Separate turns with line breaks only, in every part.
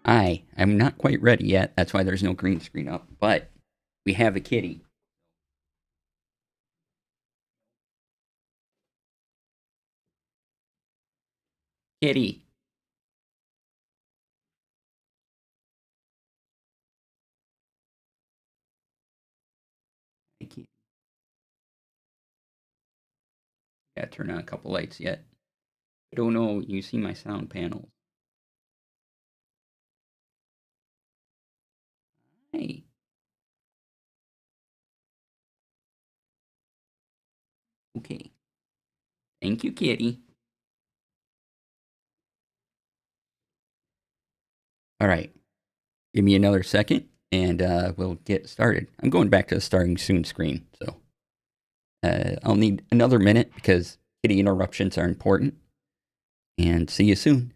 I'm not quite ready yet. That's why there's no green screen up. But we have a kitty. Kitty. I can't. Gotta turn on a couple lights yet. I don't know. You see my sound panels. Hey. Okay. Thank you, kitty. All right. Give me another second and we'll get started. I'm going back to the starting soon screen. So I'll need another minute because kitty interruptions are important. And see you soon.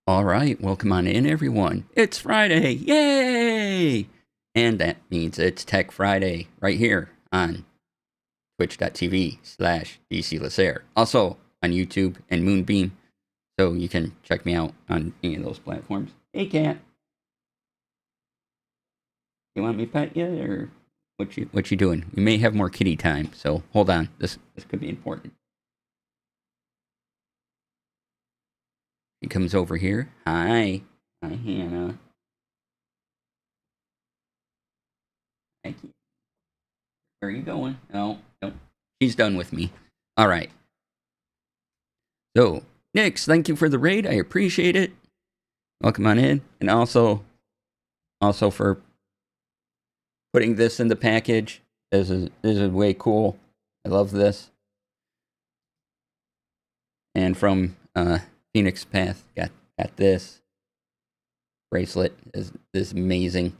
All right, welcome on in, everyone. It's Friday, yay! And that means it's Tech Friday right here on twitch.tv/DC Lasair. Also on YouTube and Moonbeam, so you can check me out on any of those platforms. Hey, cat. You want me to pet you, or what you doing? We may have more kitty time, so hold on. This could be important. He comes over here. Hi. Hi, Hannah. Thank you. Where are you going? No. She's done with me. All right. So, Nix, thank you for the raid. I appreciate it. Welcome on in. And also for putting this in the package. This is way cool. I love this. And from Phoenix Path, got this bracelet. Is amazing.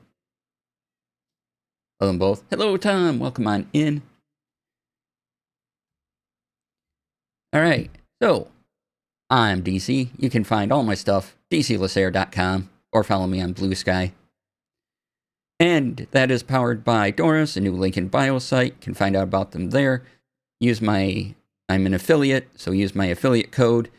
Love them both. Hello, Tom. Welcome on in. All right. So, I'm DC. You can find all my stuff, dclasair.com, or follow me on BlueSky. And that is powered by Doris, a new link in bio site. You can find out about them there. I'm an affiliate, so use my affiliate code.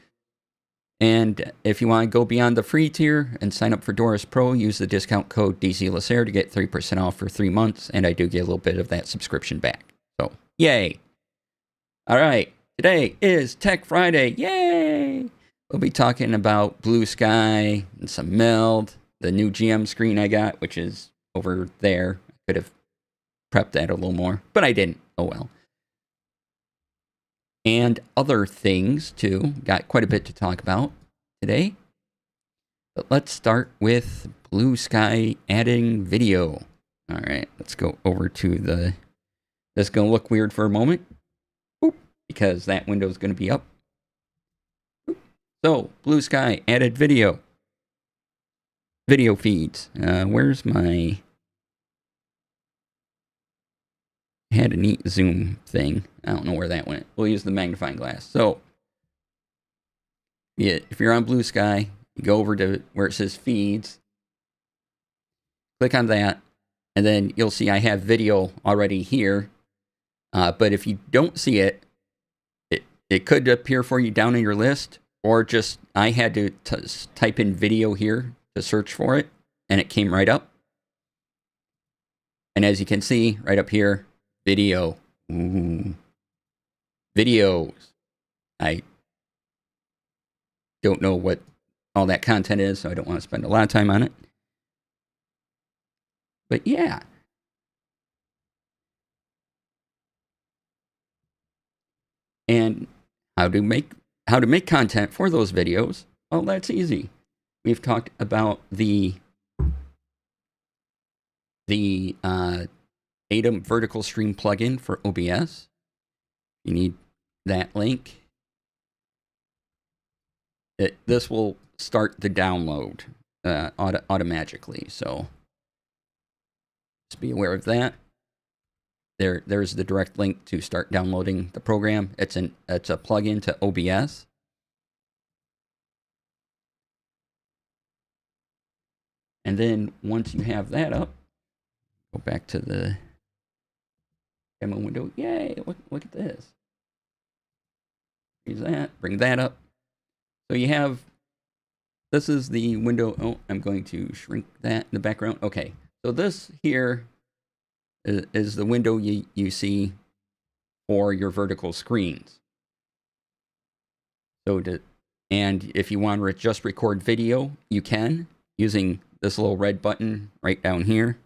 And if you want to go beyond the free tier and sign up for Doris Pro, use the discount code DCLasair to get 3% off for 3 months, and I do get a little bit of that subscription back. So, yay! All right, today is Tech Friday, yay! We'll be talking about BlueSky and some Meld, the new GM screen I got, which is over there. I could have prepped that a little more, but I didn't. Oh well. And other things too. Got quite a bit to talk about today. But let's start with BlueSky adding video. All right, let's go over to the... This is going to look weird for a moment. Boop, because that window is going to be up. Boop. So, BlueSky added video. Video feeds. Where's my... I had a neat zoom thing. I don't know where that went. We'll use the magnifying glass. So, yeah, if you're on BlueSky, you go over to where it says feeds. Click on that. And then you'll see I have video already here. But if you don't see it, it could appear for you down in your list. Or just, I had to type in video here to search for it. And it came right up. And as you can see, right up here, video. Ooh. Videos. I don't know what all that content is, so I don't want to spend a lot of time on it. But yeah. And how to make content for those videos? Well, that's easy. We've talked about the Atom vertical stream plugin for OBS. You need that link. This will start the download automatically, so just be aware of that. There's the direct link to start downloading the program. It's a plugin to OBS. And then once you have that up, go back to the demo window. Yay, look at this. Use that, bring that up. So you have, this is the window. Oh, I'm going to shrink that in the background. Okay, so this here is the window you see for your vertical screens. So and if you want to just record video, you can using this little red button right down here.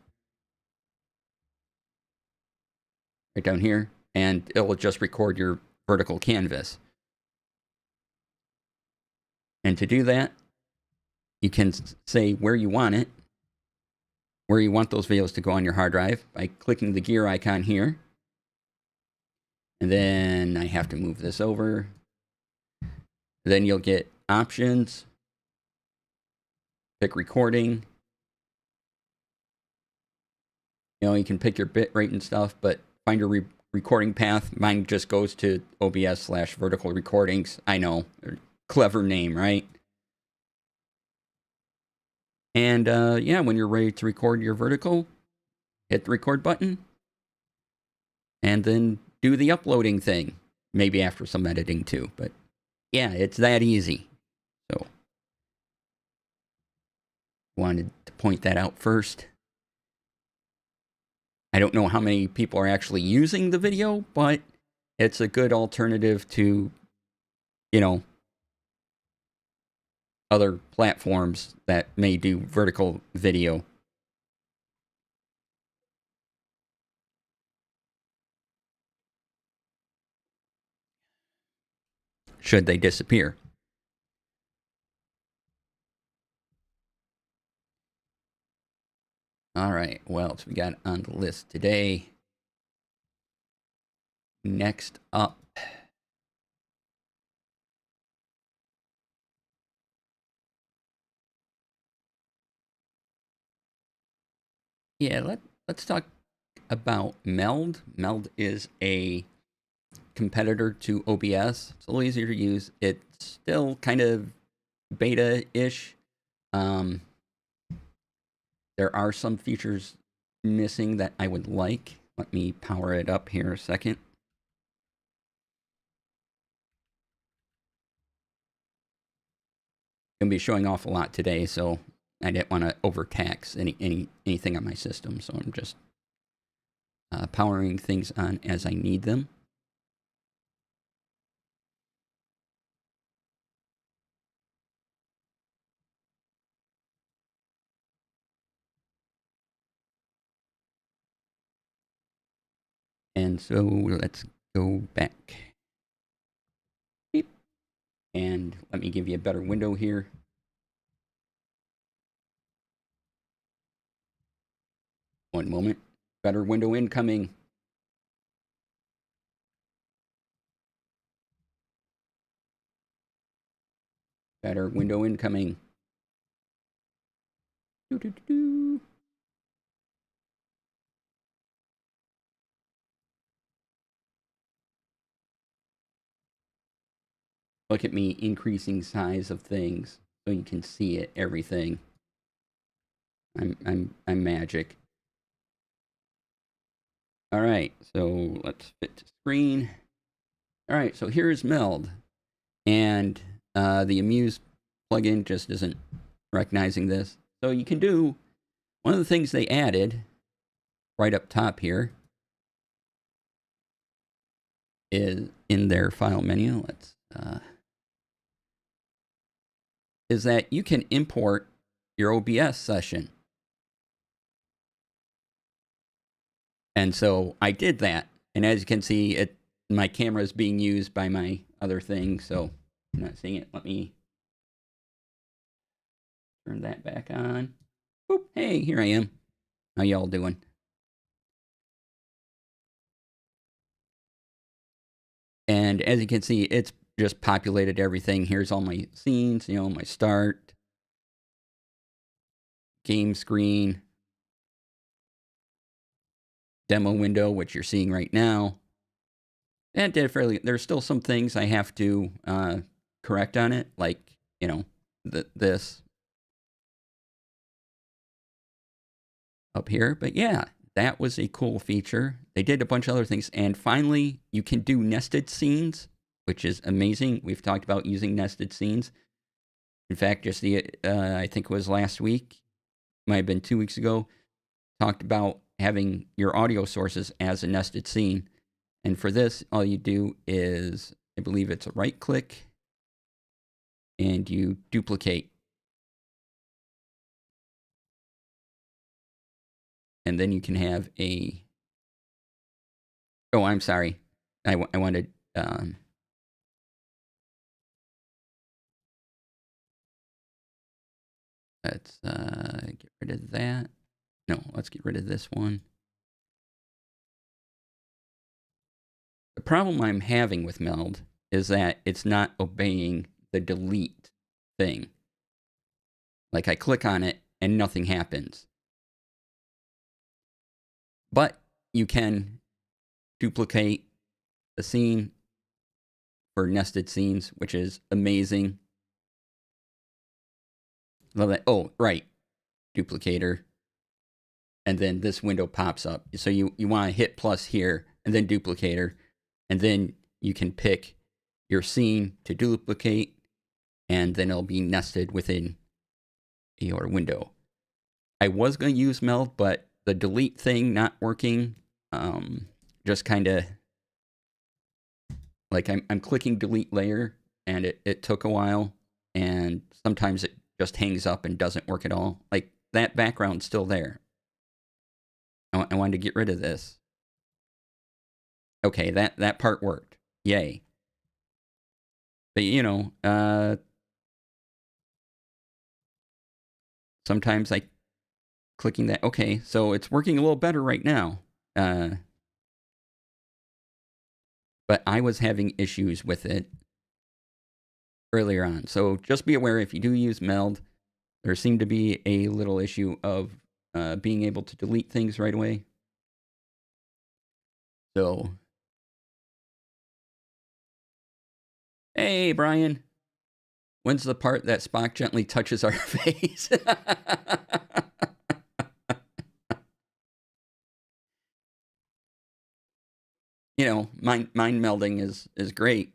Right down here, and it'll just record your vertical canvas. And to do that, you can say where you want it, where you want those videos to go on your hard drive by clicking the gear icon here. And then I have to move this over. Then you'll get options, pick recording. You know, you can pick your bit rate and stuff, but find your recording path. Mine just goes to OBS/vertical recordings. I know, clever name, right? And yeah, when you're ready to record your vertical, hit the record button. And then do the uploading thing. Maybe after some editing too. But yeah, it's that easy. So, wanted to point that out first. I don't know how many people are actually using the video, but it's a good alternative to, you know, other platforms that may do vertical video. Should they disappear. All right, what else we got on the list today? Next up, yeah, let's talk about Meld. Meld is a competitor to OBS. It's a little easier to use. It's still kind of beta-ish. There are some features missing that I would like. Let me power it up here a second. I'm going to be showing off a lot today, so I didn't want to overtax anything on my system, so I'm just powering things on as I need them. And so let's go back. Beep. And let me give you a better window here. One moment. Better window incoming. Better window incoming. Doo-doo-doo-doo. Look at me increasing size of things so you can see it, everything. I'm magic. All right, so let's fit to screen. All right, so here's Meld, and the Amuse plugin just isn't recognizing this. So you can do one of the things they added right up top here is in their file menu. Let's is that you can import your OBS session. And so I did that. And as you can see, my camera is being used by my other thing. So I'm not seeing it. Let me turn that back on. Boop. Hey, here I am. How y'all doing? And as you can see, it's just populated everything. Here's all my scenes, my start, game screen, demo window, which you're seeing right now. And there's still some things I have to correct on it, like, this up here. But yeah, that was a cool feature. They did a bunch of other things. And finally, you can do nested scenes, which is amazing. We've talked about using nested scenes. In fact, just I think it was last week, might have been 2 weeks ago, talked about having your audio sources as a nested scene. And for this, all you do is, I believe it's a right click, and you duplicate. And then you can have oh, I'm sorry. I wanted, let's get rid of that. No, let's get rid of this one. The problem I'm having with Meld is that it's not obeying the delete thing. Like I click on it and nothing happens. But you can duplicate the scene for nested scenes, which is amazing. Love that. Oh, right. Duplicator. And then this window pops up. So you want to hit plus here and then duplicator. And then you can pick your scene to duplicate, and then it'll be nested within your window. I was going to use Meld, but the delete thing not working, just kind of like I'm clicking delete layer, and it took a while, and sometimes it just hangs up and doesn't work at all. Like that background's still there. I wanted to get rid of this. Okay, that part worked. Yay. But sometimes I clicking that. Okay, so it's working a little better right now. But I was having issues with it earlier on. So just be aware if you do use Meld, there seemed to be a little issue of being able to delete things right away. So, hey, Brian, when's the part that Spock gently touches our face? Mind melding is great.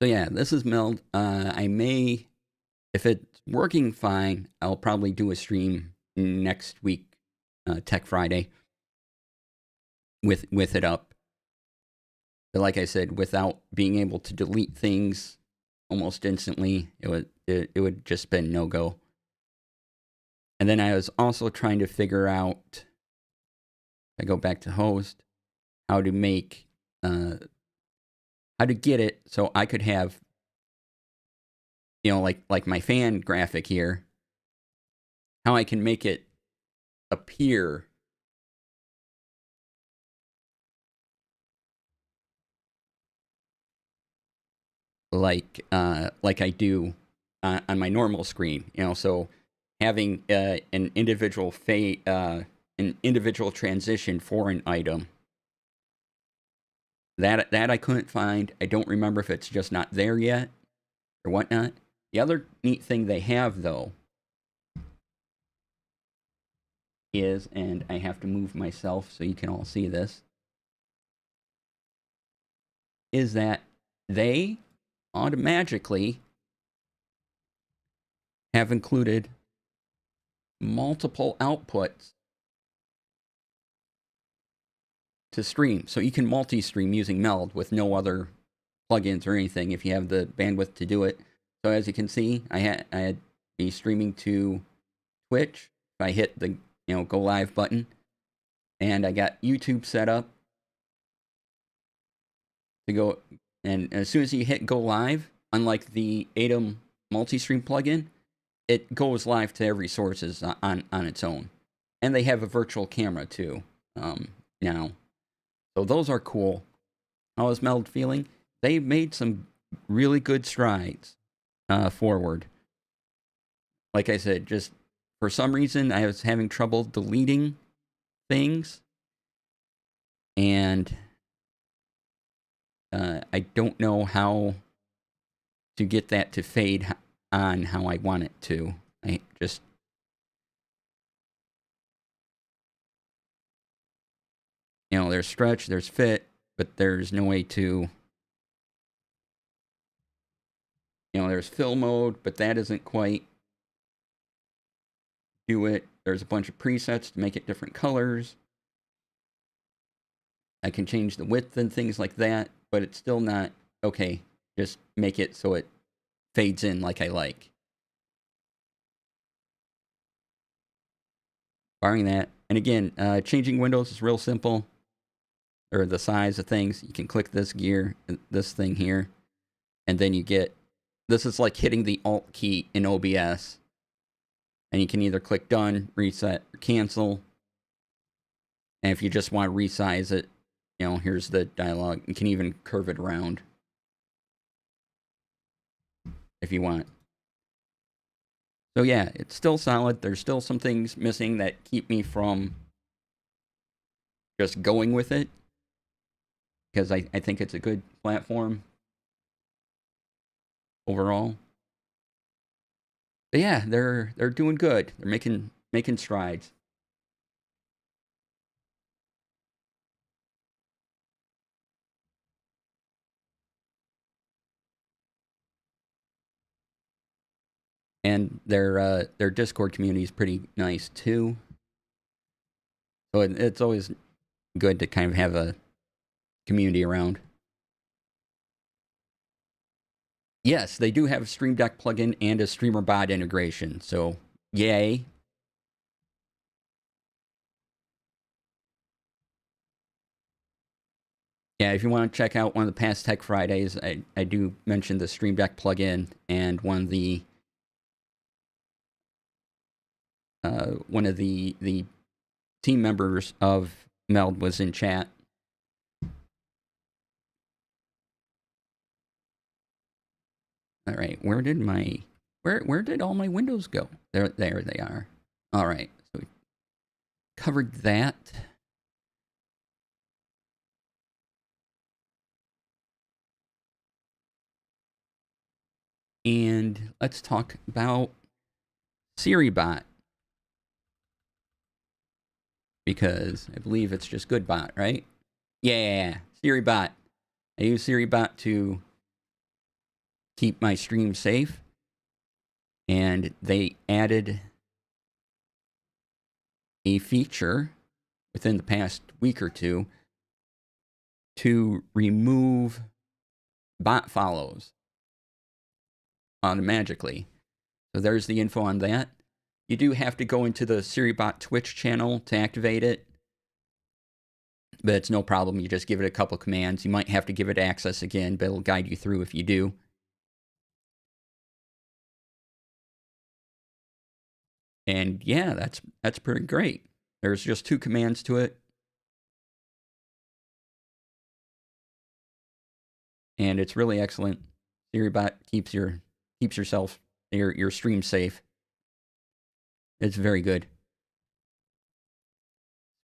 So yeah, this is Meld. I may, if it's working fine, I'll probably do a stream next week, Tech Friday, with it up. But like I said, without being able to delete things almost instantly, it would just been no go. And then I was also trying to figure out, I go back to host, how to make how to get it so I could have, like my fan graphic here, how I can make it appear like I do on my normal screen. So having an individual transition for an item that I couldn't find. I don't remember if it's just not there yet or whatnot. The other neat thing they have though is, and I have to move myself so you can all see this, is that they automatically have included multiple outputs to stream. So you can multi-stream using Meld with no other plugins or anything if you have the bandwidth to do it. So as you can see, I had be streaming to Twitch. If I hit the go live button, and I got YouTube set up to go. And as soon as you hit go live, unlike the Atom multi-stream plugin, it goes live to every sources on its own. And they have a virtual camera too now. So those are cool. How is Meld feeling? They made some really good strides forward. Like I said, just for some reason, I was having trouble deleting things. And I don't know how to get that to fade on how I want it to. I just... there's stretch, there's fit, but there's no way to... there's fill mode, but that doesn't quite do it. There's a bunch of presets to make it different colors. I can change the width and things like that, but it's still not okay. Just make it so it fades in like I like. Barring that. And again, changing windows is real simple. Or the size of things. You can click this gear, this thing here, and then you get... This is like hitting the Alt key in OBS. And you can either click done, reset, or cancel. And if you just want to resize it, here's the dialogue. You can even curve it around if you want. So yeah, it's still solid. There's still some things missing that keep me from just going with it, because I think it's a good platform overall. But yeah, they're doing good. They're making strides. And their Discord community is pretty nice too. So it's always good to kind of have a community around. Yes, they do have a Stream Deck plugin and a Streamer Bot integration. So yay. Yeah, if you want to check out one of the past Tech Fridays, I do mention the Stream Deck plugin, and one of the team members of Meld was in chat. All right, where did all my windows go? There they are. All right, so we covered that. And let's talk about SiriBot, because I believe it's just GoodBot, right? Yeah, SiriBot. I use SiriBot to keep my stream safe, and they added a feature within the past week or two to remove bot follows automatically. So there's the info on that. You do have to go into the SiriBot Twitch channel to activate it, but it's no problem. You just give it a couple commands. You might have to give it access again, but it'll guide you through if you do. And yeah, that's pretty great. There's just 2 commands to it. And it's really excellent. SiriBot keeps your stream safe. It's very good.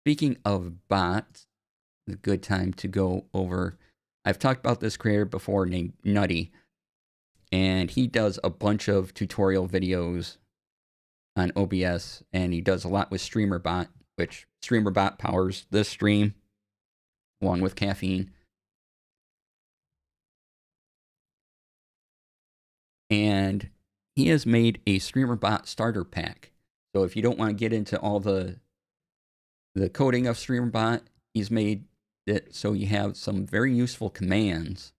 Speaking of bots, it's a good time to go over. I've talked about this creator before named Nutty, and he does a bunch of tutorial videos on OBS, and he does a lot with StreamerBot, which StreamerBot powers this stream along with caffeine. And he has made a StreamerBot starter pack. So if you don't want to get into all the coding of StreamerBot, he's made it so you have some very useful commands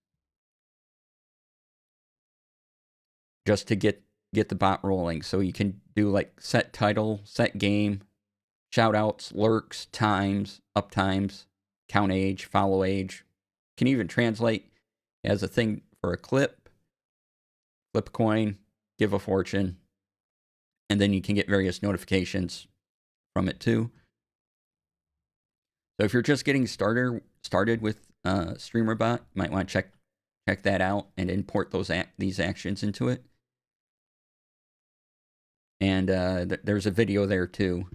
just to get the bot rolling. So you can do like set title, set game, shoutouts, lurks, times, uptimes, count age, follow age. Can even translate as a thing for a clip, flip coin, give a fortune, and then you can get various notifications from it too. So if you're just getting started with StreamerBot, you might want to check that out and import these actions into it. And there's a video there too,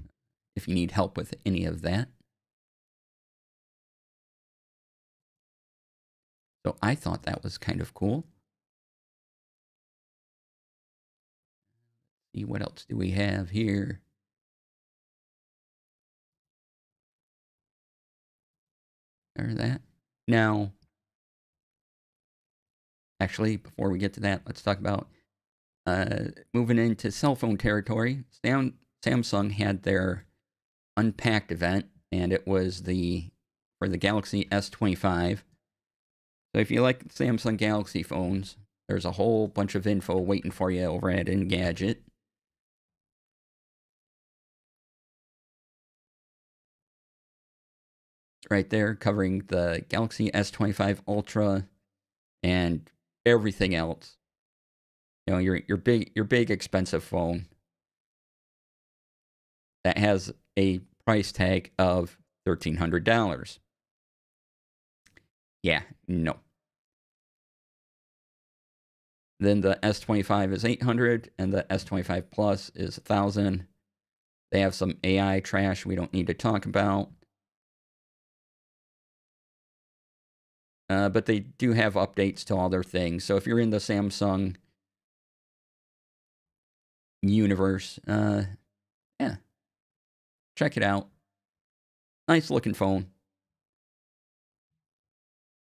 if you need help with any of that. So I thought that was kind of cool. Let's see, what else do we have here? There's that. Now, actually, before we get to that, let's talk about moving into cell phone territory. Samsung had their Unpacked event, and it was for the Galaxy S25. So if you like Samsung Galaxy phones, there's a whole bunch of info waiting for you over at Engadget. It's right there covering the Galaxy S25 Ultra and everything else. You know, your big expensive phone that has a price tag of $1,300. Yeah, no. Then the S25 is $800, and the S25 Plus is $1,000. They have some AI trash we don't need to talk about. But they do have updates to all their things. So if you're in the Samsung universe, yeah, check it out. Nice looking phone.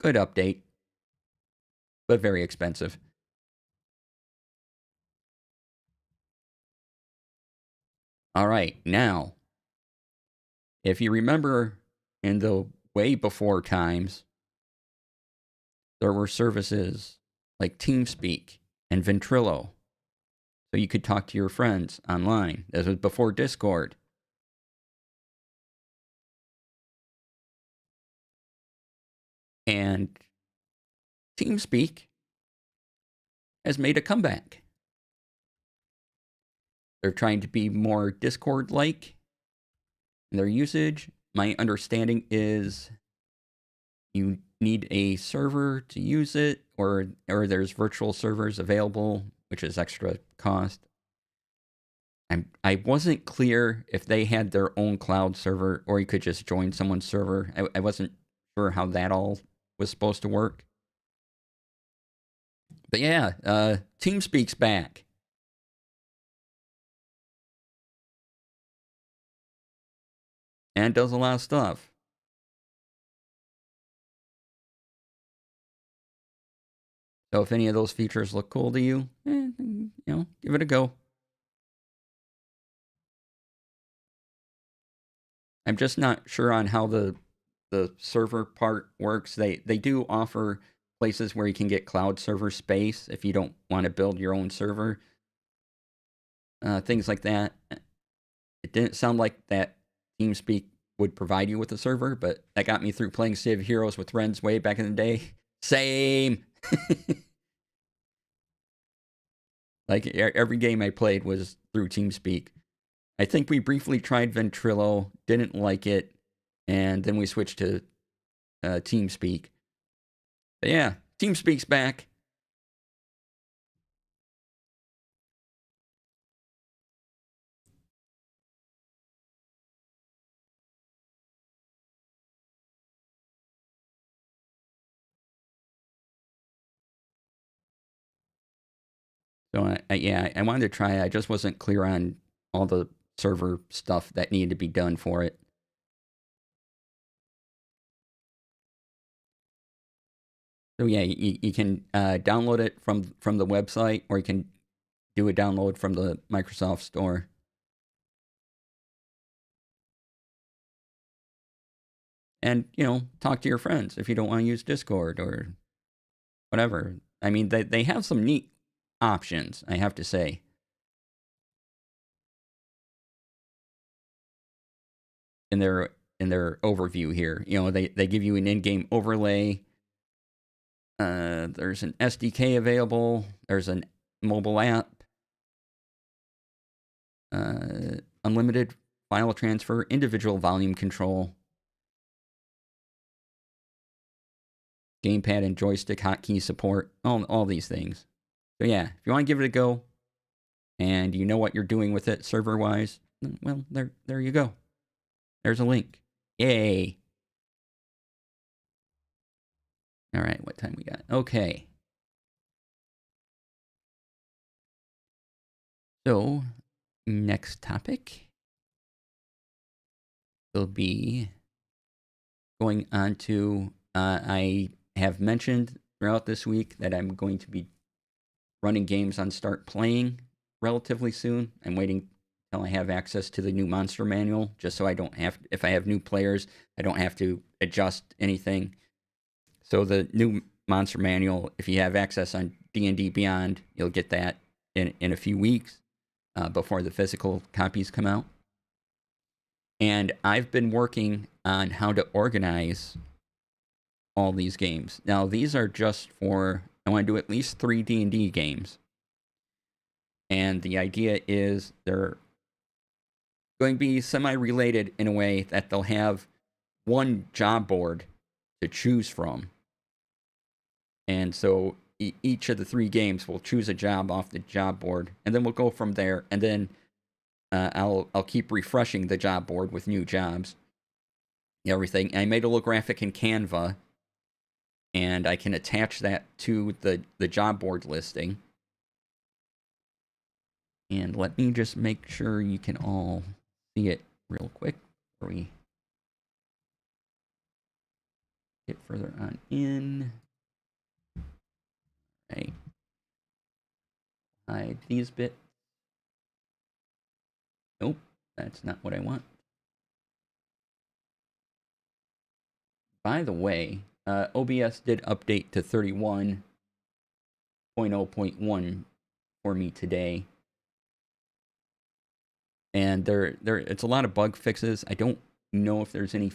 Good update, but very expensive. All right, now, if you remember in the way before times, there were services like TeamSpeak and Ventrilo. So you could talk to your friends online. This was before Discord. And TeamSpeak has made a comeback. They're trying to be more Discord-like in their usage. My understanding is you need a server to use it, or there's virtual servers available, which is extra cost. I wasn't clear if they had their own cloud server or you could just join someone's server. I wasn't sure how that all was supposed to work. But yeah, TeamSpeak's back. And does a lot of stuff. So if any of those features look cool to you, you know, give it a go. I'm just not sure on how the the server part works. They do offer places where you can get cloud server space if you don't want to build your own server. Things like that. It didn't sound like that TeamSpeak would provide you with a server, but that got me through playing Civ Heroes with Rens way back in the day. Same. Like every game I played was through TeamSpeak. I think we briefly tried Ventrilo, didn't like it, and then we switched to TeamSpeak. But yeah, TeamSpeak's back. So I wanted to try. I just wasn't clear on all the server stuff that needed to be done for it. So yeah, you can download it from the website, or you can do a download from the Microsoft Store. And talk to your friends if you don't want to use Discord or whatever. I mean, they have some neat options, I have to say. In their overview here, they give you an in-game overlay. There's an SDK available. There's a mobile app. Unlimited file transfer, individual volume control, gamepad and joystick hotkey support, all these things. So yeah, if you want to give it a go, and you know what you're doing with it server-wise, well, there you go. There's a link. Yay! All right, what time we got? Okay. So, next topic will be going on to, I have mentioned throughout this week that I'm going to be running games on Start Playing relatively soon. I'm waiting until I have access to the new monster manual, just so I don't have, if I have new players, I don't have to adjust anything. So the new monster manual, if you have access on D&D Beyond, you'll get that in a few weeks before the physical copies come out. And I've been working on how to organize all these games. Now, these are just for, I want to do at least 3 D&D games. And the idea is they're going to be semi-related in a way that they'll have one job board to choose from. And so each of the 3 games will choose a job off the job board, and then we'll go from there. And then I'll keep refreshing the job board with new jobs. Everything. I made a little graphic in Canva, and I can attach that to the job board listing. And let me just make sure you can all see it real quick before we get further on in. Right. Hide these bits. Nope, that's not what I want. By the way, OBS did update to 31.0.1 for me today. And it's a lot of bug fixes. I don't know if there's any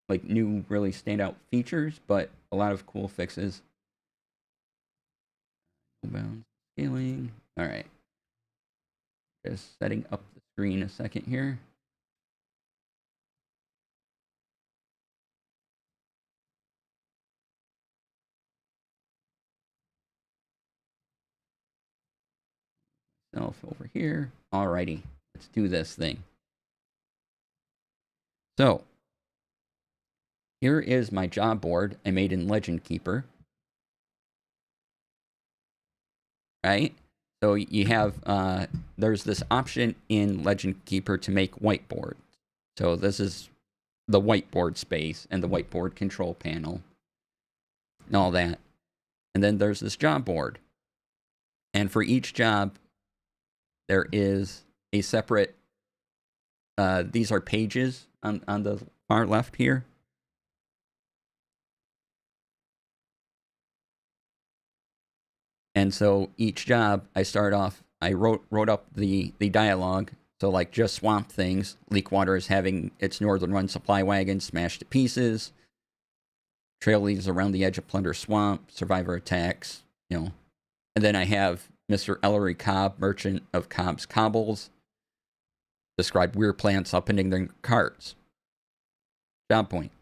like new really standout features, but a lot of cool fixes. Bound scaling. All right. Just setting up the screen a second here. Self over here. Alrighty, let's do this thing. So, here is my job board I made in Legend Keeper. Right? So you have, there's this option in Legend Keeper to make whiteboard. So this is the whiteboard space and the whiteboard control panel and all that. And then there's this job board. And for each job, there is a separate, these are pages on the far left here. And so each job, I wrote up the dialogue. So like just swamp things. Leak water is having its northern run supply wagon smashed to pieces. Trail leads around the edge of Plunder Swamp. Survivor attacks. And then I have Mr. Ellery Cobb, merchant of Cobb's Cobbles. Describe weird plants opening their carts. Job point.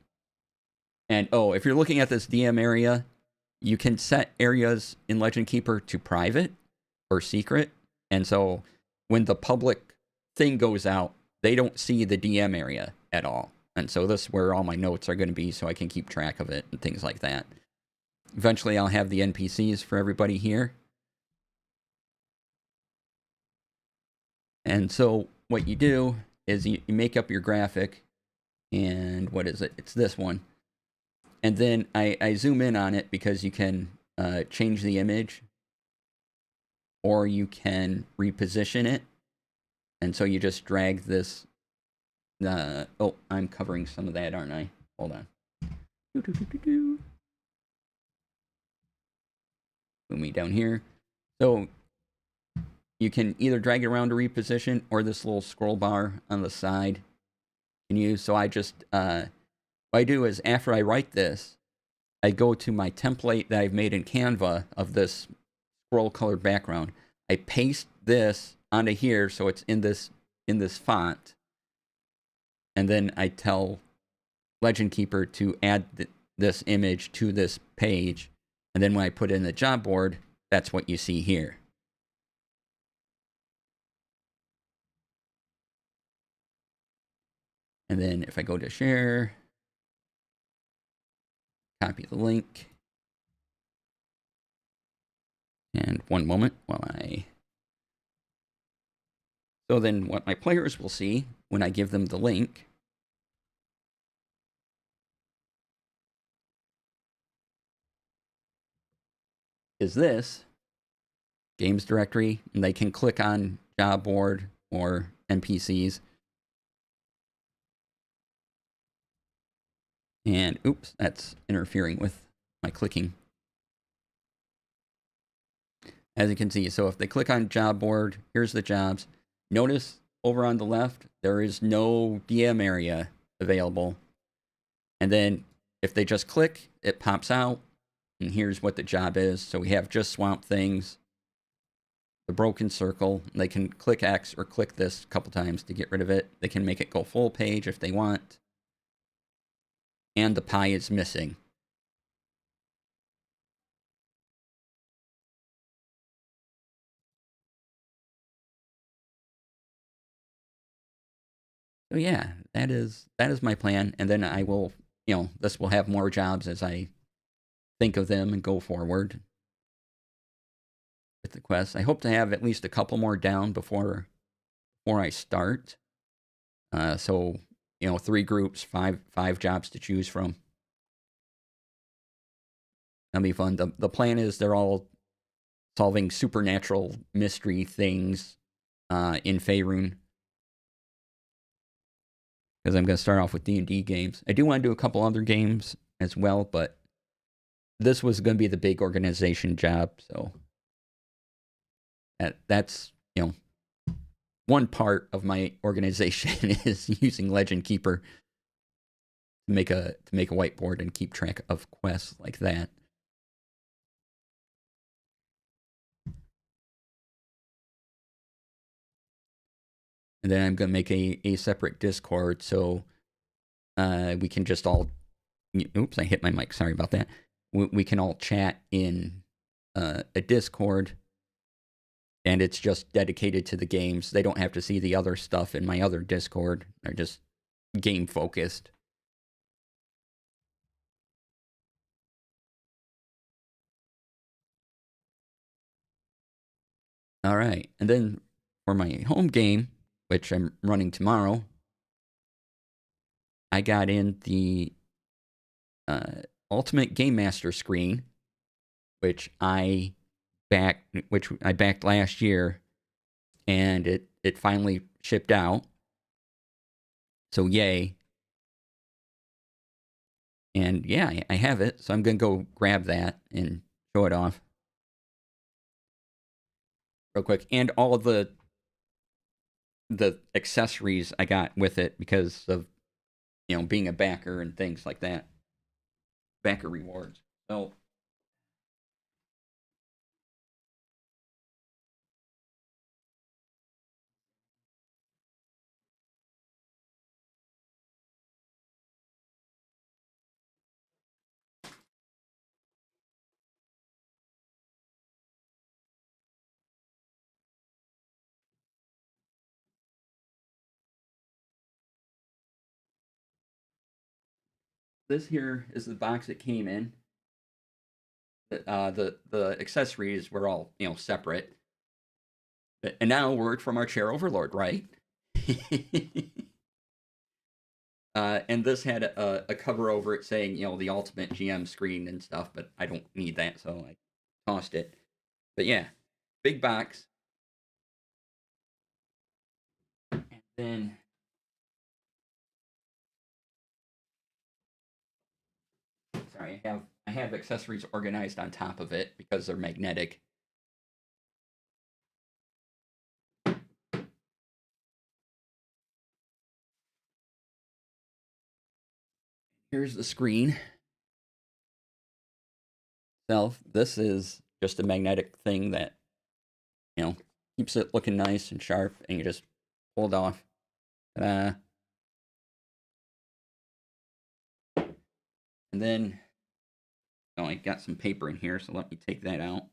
And if you're looking at this DM area, you can set areas in Legend Keeper to private or secret. And so when the public thing goes out, they don't see the DM area at all. And so this is where all my notes are going to be so I can keep track of it and things like that. Eventually, I'll have the NPCs for everybody here. And so what you do is you make up your graphic. And what is it? It's this one. And then I zoom in on it because you can change the image or you can reposition it. And so you just drag this. I'm covering some of that, aren't I? Hold on. Boom me down here. So you can either drag it around to reposition or this little scroll bar on the side can use. So I just, what I do is after I write this, I go to my template that I've made in Canva of this scroll colored background. I paste this onto here so it's in this font. And then I tell Legend Keeper to add this image to this page. And then when I put it in the job board, that's what you see here. And then if I go to share, copy the link. And one moment while So then what my players will see when I give them the link is this games directory, and they can click on job board or NPCs. And oops, that's interfering with my clicking. As you can see, so if they click on job board, here's the jobs. Notice over on the left, there is no DM area available. And then if they just click, it pops out. And here's what the job is. So we have just swamp things, the broken circle. They can click X or click this a couple times to get rid of it. They can make it go full page if they want. And the pie is missing. So yeah, that is my plan. And then I will, this will have more jobs as I think of them and go forward with the quest. I hope to have at least a couple more down before I start. So 3 groups, five jobs to choose from. That'll be fun. The plan is they're all solving supernatural mystery things in Faerun. Because I'm going to start off with D&D games. I do want to do a couple other games as well, but this was going to be the big organization job. So that's one part of my organization is using Legend Keeper to make a whiteboard and keep track of quests like that. And then I'm going to make a separate Discord so we can just all... Oops, I hit my mic. Sorry about that. We can all chat in a Discord, and it's just dedicated to the games. They don't have to see the other stuff in my other Discord. They're just game-focused. All right. And then for my home game, which I'm running tomorrow, I got in the Ultimate Game Master screen, which I backed last year, and it finally shipped out. So yay. And yeah, I have it, so I'm going to go grab that and show it off. real quick, and all of the accessories I got with it because of being a backer and things like that. Backer rewards. So this here is the box it came in. The accessories were all separate. And now word from our chair overlord, right? And this had a cover over it saying, the ultimate GM screen and stuff, but I don't need that, so I tossed it. But yeah, big box. And then sorry, I have accessories organized on top of it because they're magnetic. Here's the screen. This is just a magnetic thing that keeps it looking nice and sharp, and you just pull it off. And then I got some paper in here, so let me take that out.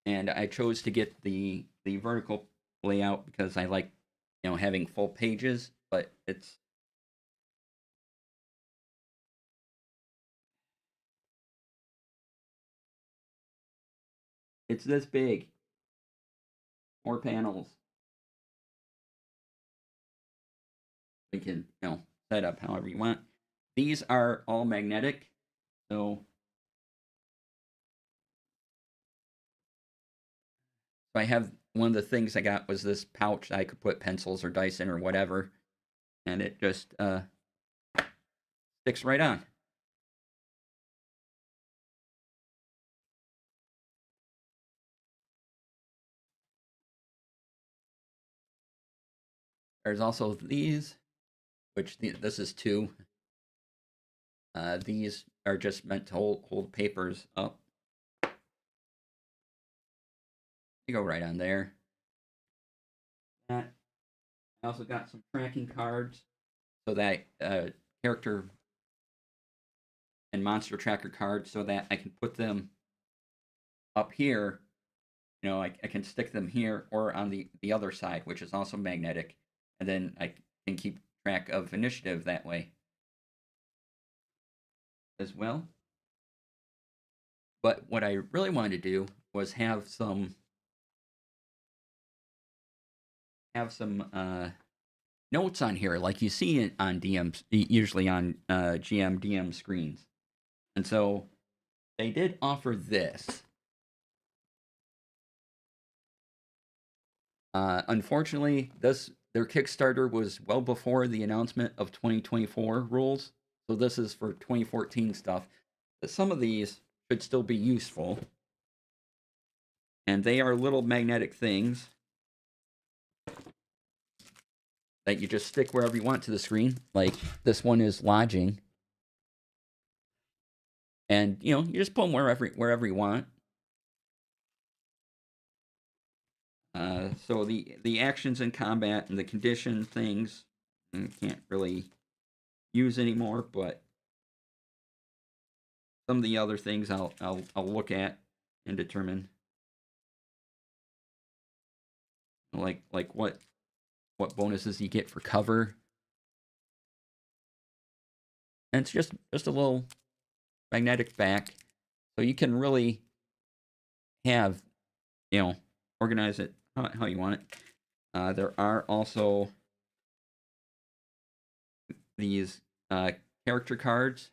And I chose to get the vertical layout because I like having full pages, but it's this big. More panels. We can set up however you want. These are all magnetic, so I have one of the things I got was this pouch that I could put pencils or dice in or whatever, and it just sticks right on. There's also these, which this is two. These are just meant to hold papers up. You go right on there. I also got some tracking cards so that character and monster tracker cards so that I can put them up here. I can stick them here or on the other side, which is also magnetic, and then I can keep track of initiative that way as well. But what I really wanted to do was have some notes on here, like you see it on DMs, usually on GM DM screens. And so they did offer this. Unfortunately, their Kickstarter was well before the announcement of 2024 rules, so this is for 2014 stuff. But some of these should still be useful, and they are little magnetic things that you just stick wherever you want to the screen. Like this one is lodging, and you just put them wherever you want. So the actions in combat and the condition things I can't really use anymore, but some of the other things I'll look at and determine, like what bonuses you get for cover. And it's just a little magnetic back, so you can really have organize it how you want it. There are also these character cards,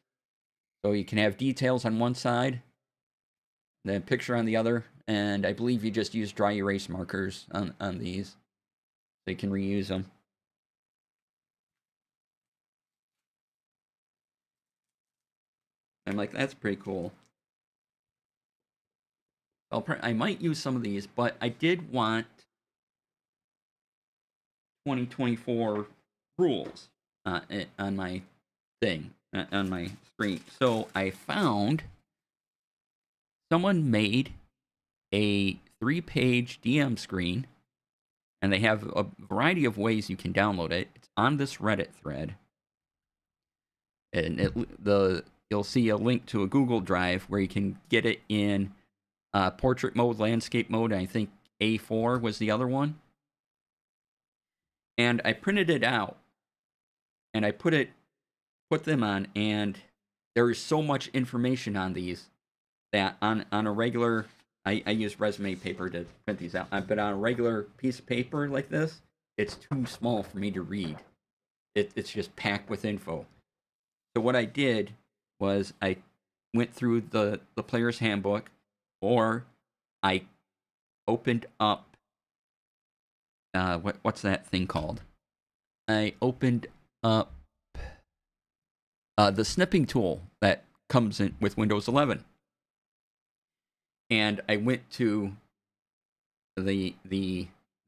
so you can have details on one side, then picture on the other, and I believe you just use dry erase markers on these, so you can reuse them. I'm like, that's pretty cool. I might use some of these, but I did want 2024 rules on my thing, on my screen. So I found someone made a 3-page DM screen, and they have a variety of ways you can download it. It's on this Reddit thread, and you'll see a link to a Google Drive where you can get it in portrait mode, landscape mode. And I think A4 was the other one. And I printed it out, and I put them on, and there is so much information on these that on a regular, I use resume paper to print these out, but on a regular piece of paper like this, it's too small for me to read. It's just packed with info. So what I did was I went through the player's handbook, or I opened up what's that thing called? I opened up the snipping tool that comes in with Windows 11, and I went to the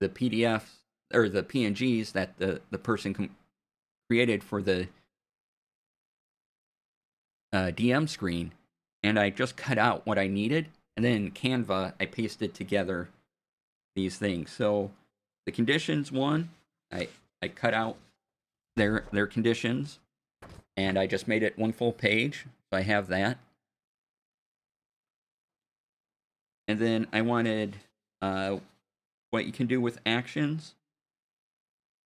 PDFs or the PNGs that the person created for the DM screen, and I just cut out what I needed, and then in Canva I pasted together these things. So the conditions one, I cut out their conditions, and I just made it one full page. So I have that. And then I wanted what you can do with actions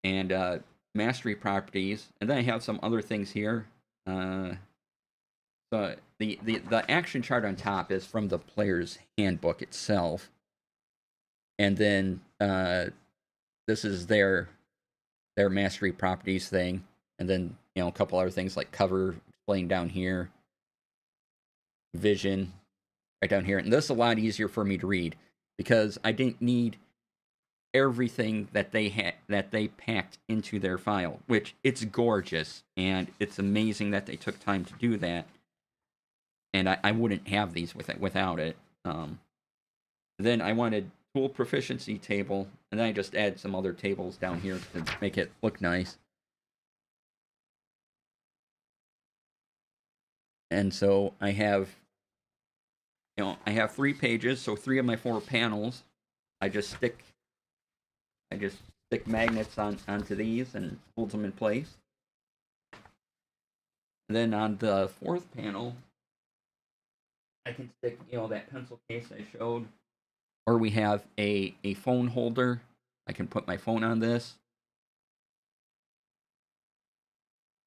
and mastery properties. And then I have some other things here. So the action chart on top is from the player's handbook itself. And then this is their mastery properties thing. And then, a couple other things like cover explained down here, vision right down here. And this is a lot easier for me to read because I didn't need everything that they packed into their file, which it's gorgeous, and it's amazing that they took time to do that. And I wouldn't have these without it. Then I wanted tool proficiency table, and then I just add some other tables down here to make it look nice. And so I have, I have 3 pages, so 3 of my 4 panels. I just stick magnets onto these and hold them in place. And then on the 4th panel, I can stick, that pencil case I showed. Or we have a phone holder. I can put my phone on this.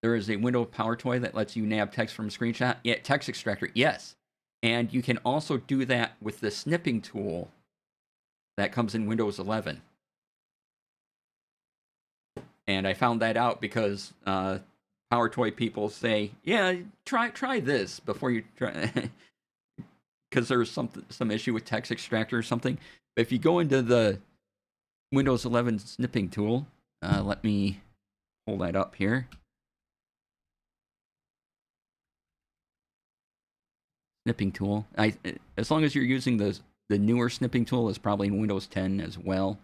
There is a window power toy that lets you nab text from a screenshot. Yeah, text extractor, yes. And you can also do that with the snipping tool that comes in Windows 11. And I found that out because power toy people say, yeah, try this before you try, because there's some issue with text extractor or something. But if you go into the Windows 11 snipping tool, let me pull that up here. Snipping tool. As long as you're using the newer snipping tool, is probably in Windows 10 as well.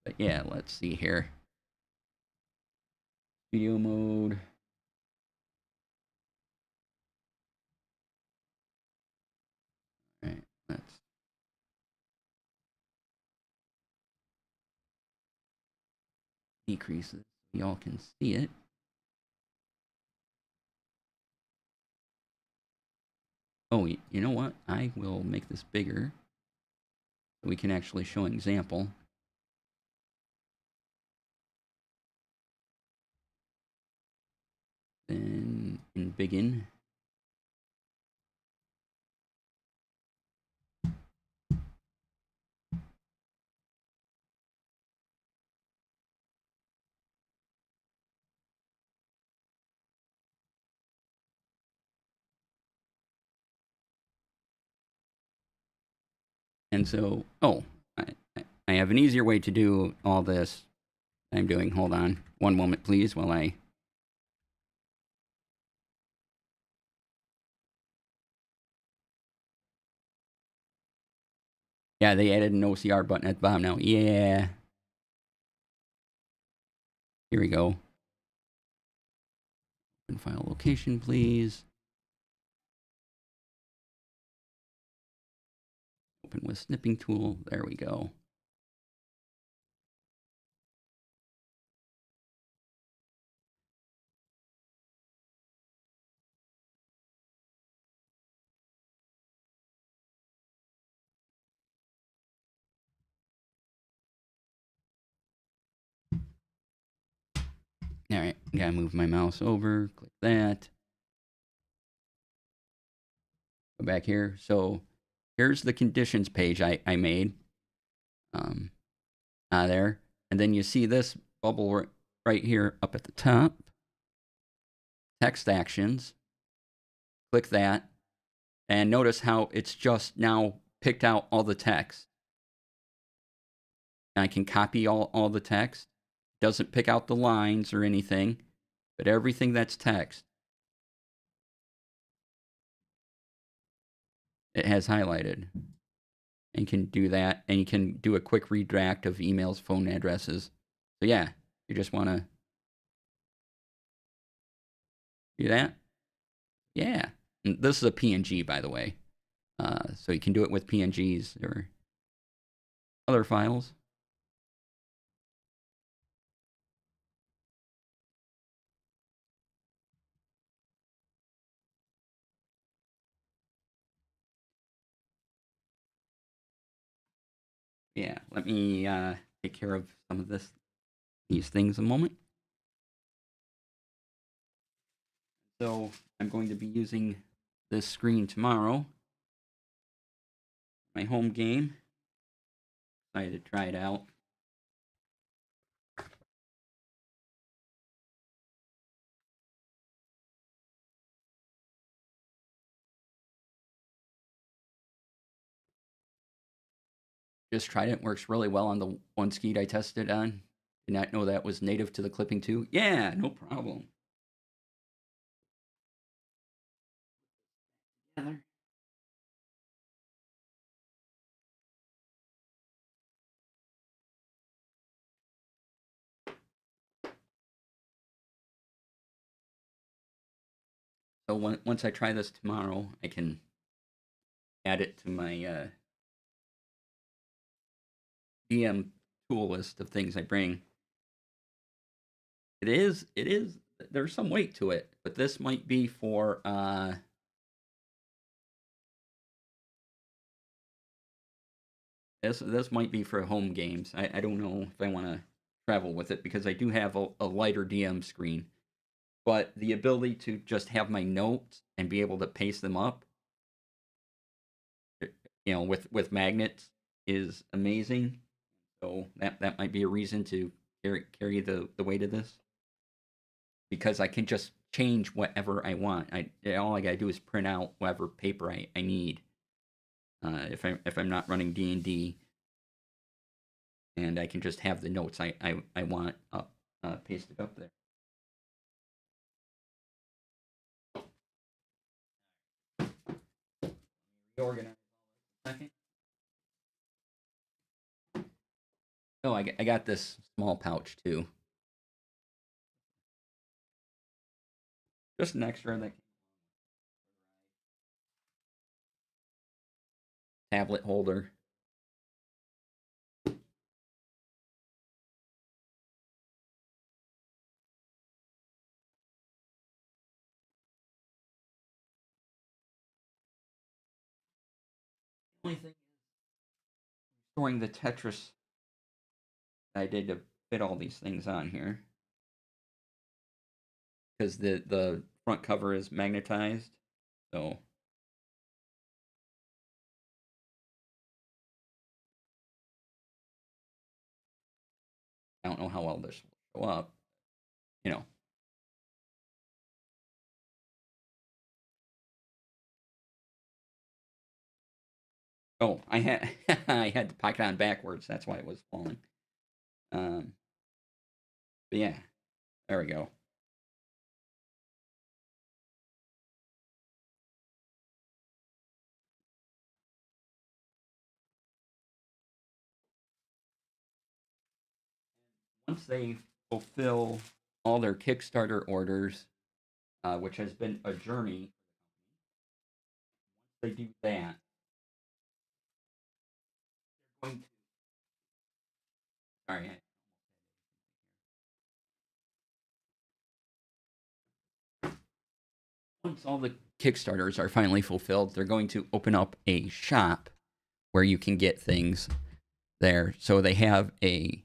But yeah, let's see here. Video mode. All right, let's decrease it so y'all can see it. Oh, you know what? I will make this bigger so we can actually show an example. Then in Begin. And so, I have an easier way to do all this I'm doing. Hold on one moment, please, while I Yeah, they added an OCR button at the bottom now. Yeah. Here we go. Open file location, please. Open with snipping tool. There we go. All right, gotta move my mouse over. Click that. Go back here. So here's the conditions page I made. There. And then you see this bubble right here up at the top. Text actions. Click that. And notice how it's just now picked out all the text. And I can copy all the text. Doesn't pick out the lines or anything, but everything that's text, it has highlighted. And you can do that, and you can do a quick redirect of emails, phone addresses. So yeah, you just want to do that. Yeah, and this is a PNG, by the way, so you can do it with PNGs or other files. Yeah, let me take care of some of these things a moment. So I'm going to be using this screen tomorrow. My home game. Excited to try it out. Just tried it. Works really well on the one skeet I tested on. Did not know that was native to the clipping too. Yeah, no problem. So once I try this tomorrow, I can add it to my DM tool list of things I bring. It is. There's some weight to it, but this might be for this might be for home games. I don't know if I want to travel with it because I do have a lighter DM screen, but the ability to just have my notes and be able to paste them up, with magnets is amazing. So that might be a reason to carry the weight of this because I can just change whatever I want. All I gotta do is print out whatever paper I need. If I'm not running D&D, and I can just have the notes I want up pasted up there. Reorganize a second. Oh, I got this small pouch too. Just an extra that tablet holder. The only thing is storing the Tetris I did to fit all these things on here because the front cover is magnetized. So I don't know how well this will show up. You know. Oh, I had I had the pocket on backwards. That's why it was falling. Um, but yeah, there we go. once they fulfill all their Kickstarter orders, which has been a journey, they do that. Going to, sorry, once all the Kickstarters are finally fulfilled, they're going to open up a shop where you can get things there. So they have a.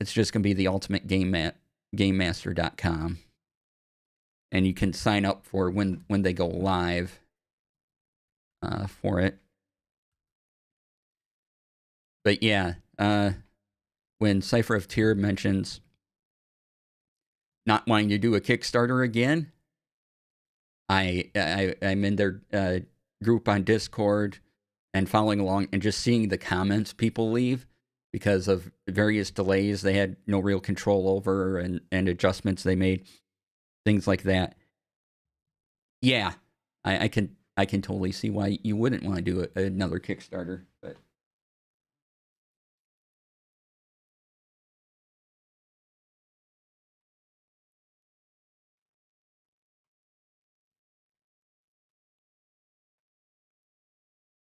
It's just going to be the ultimate gamemaster.com, and you can sign up for when they go live for it. But yeah, when Cypher of Tyr mentions not wanting to do a Kickstarter again, I'm in their group on Discord and following along and just seeing the comments people leave because of various delays they had no real control over and adjustments they made, things like that. Yeah, I can totally see why you wouldn't want to do another Kickstarter, but.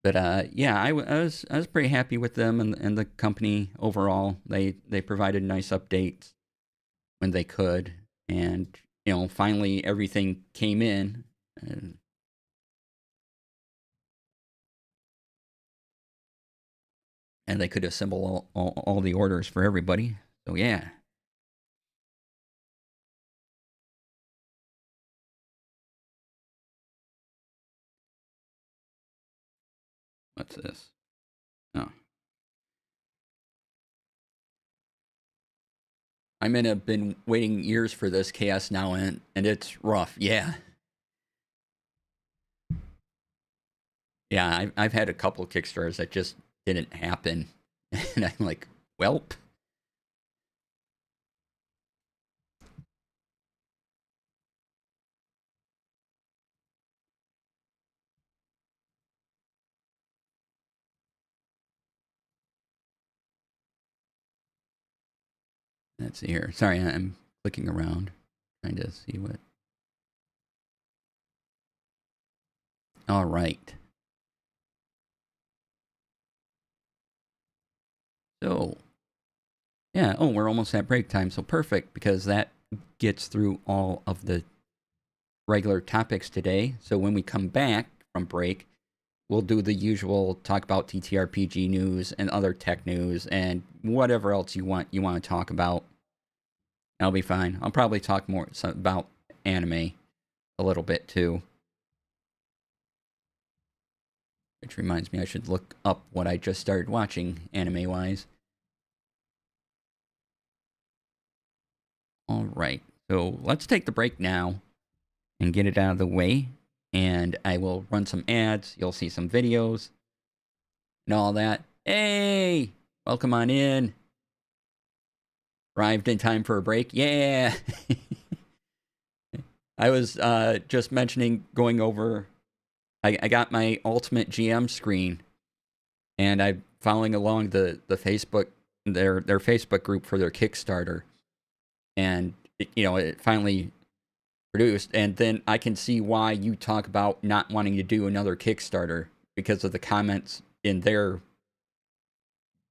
But yeah, I was pretty happy with them and the company overall. They provided nice updates when they could, and finally everything came in. And they could assemble all the orders for everybody. So yeah. What's this? Oh. I've been waiting years for this chaos now, and it's rough. Yeah. Yeah, I've had a couple Kickstarters that just didn't happen. And I'm like, welp. Let's see here. Sorry, I'm clicking around, trying to see what. All right. So, yeah. Oh, we're almost at break time. So perfect, because that gets through all of the regular topics today. So when we come back from break, we'll do the usual talk about TTRPG news and other tech news and whatever else you want to talk about. That'll be fine. I'll probably talk more about anime a little bit too. Which reminds me, I should look up what I just started watching anime-wise. All right. So let's take the break now and get it out of the way. And I will run some ads. You'll see some videos and all that. Hey, welcome on in. Arrived in time for a break. Yeah. I was just mentioning going over. I got my Ultimate GM screen, and I'm following along the Facebook their Facebook group for their Kickstarter, and it finally produced, and then I can see why you talk about not wanting to do another Kickstarter because of the comments in their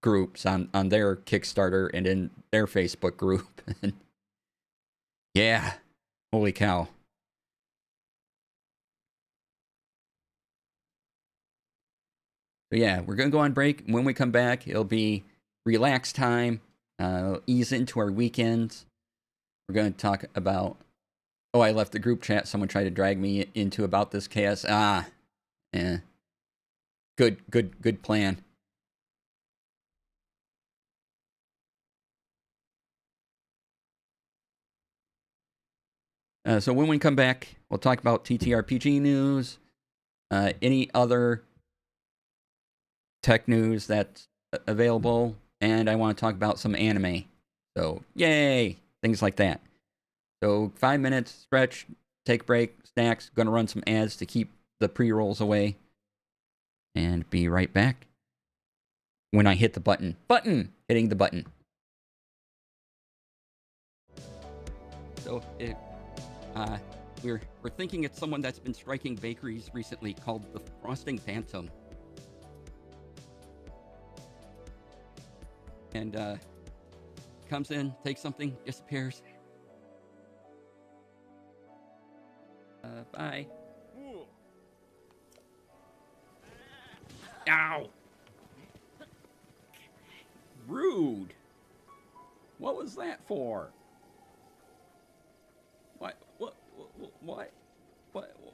groups on their Kickstarter and in their Facebook group. Yeah, holy cow. So yeah, we're gonna go on break. When we come back, it'll be relax time, ease into our weekends. We're gonna talk about. Oh, I left the group chat. Someone tried to drag me into about this chaos. Yeah. Good plan. So when we come back, we'll talk about TTRPG news, any other tech news that's available, and I want to talk about some anime. So yay, things like that. So 5 minutes, stretch, take a break, snacks. Gonna run some ads to keep the pre-rolls away, and be right back when I hit the button. Hitting the button. So we're thinking it's someone that's been striking bakeries recently called the Frosting Phantom. And comes in, takes something, disappears. Bye. Ow! Rude. What was that for?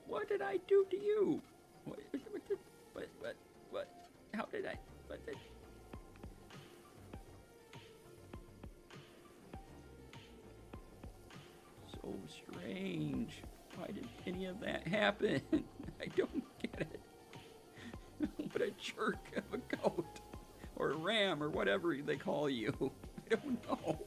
What did I do to you? What, how did I, So strange. Why did any of that happen? I don't get it. What a jerk of a goat. Or a ram, or whatever they call you. I don't know.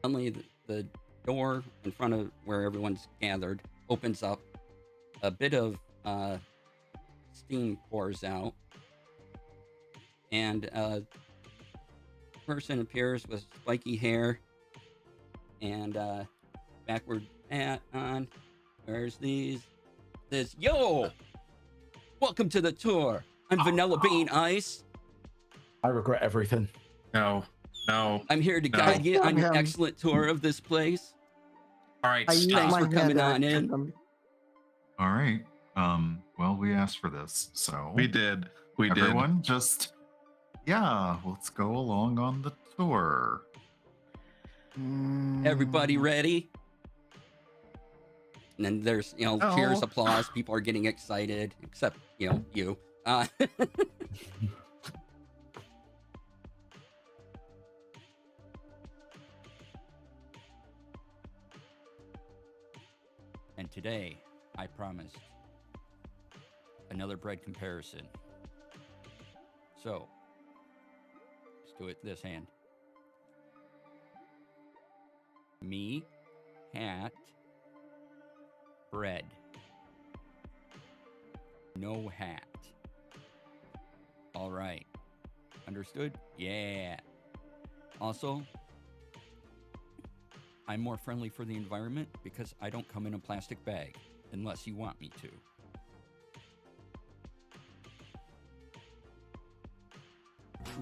Suddenly, the door in front of where everyone's gathered opens up. A bit of steam pours out. And a person appears with spiky hair and backward hat on. Where's these? This, yo! Welcome to the tour. I'm Vanilla Bean Ice.
I regret everything.
No.
I'm here to guide you on your excellent tour of this place.
All right,
Thanks for coming on in.
All right. Well, we asked for this, so
We did.
Everyone just, let's go along on the tour.
Everybody ready? And then there's, cheers, applause. People are getting excited, except, you. And today, I promised another bread comparison. So, let's do it this hand. Me, hat, bread. No hat. All right. Understood? Yeah. Also, I'm more friendly for the environment because I don't come in a plastic bag unless you want me to.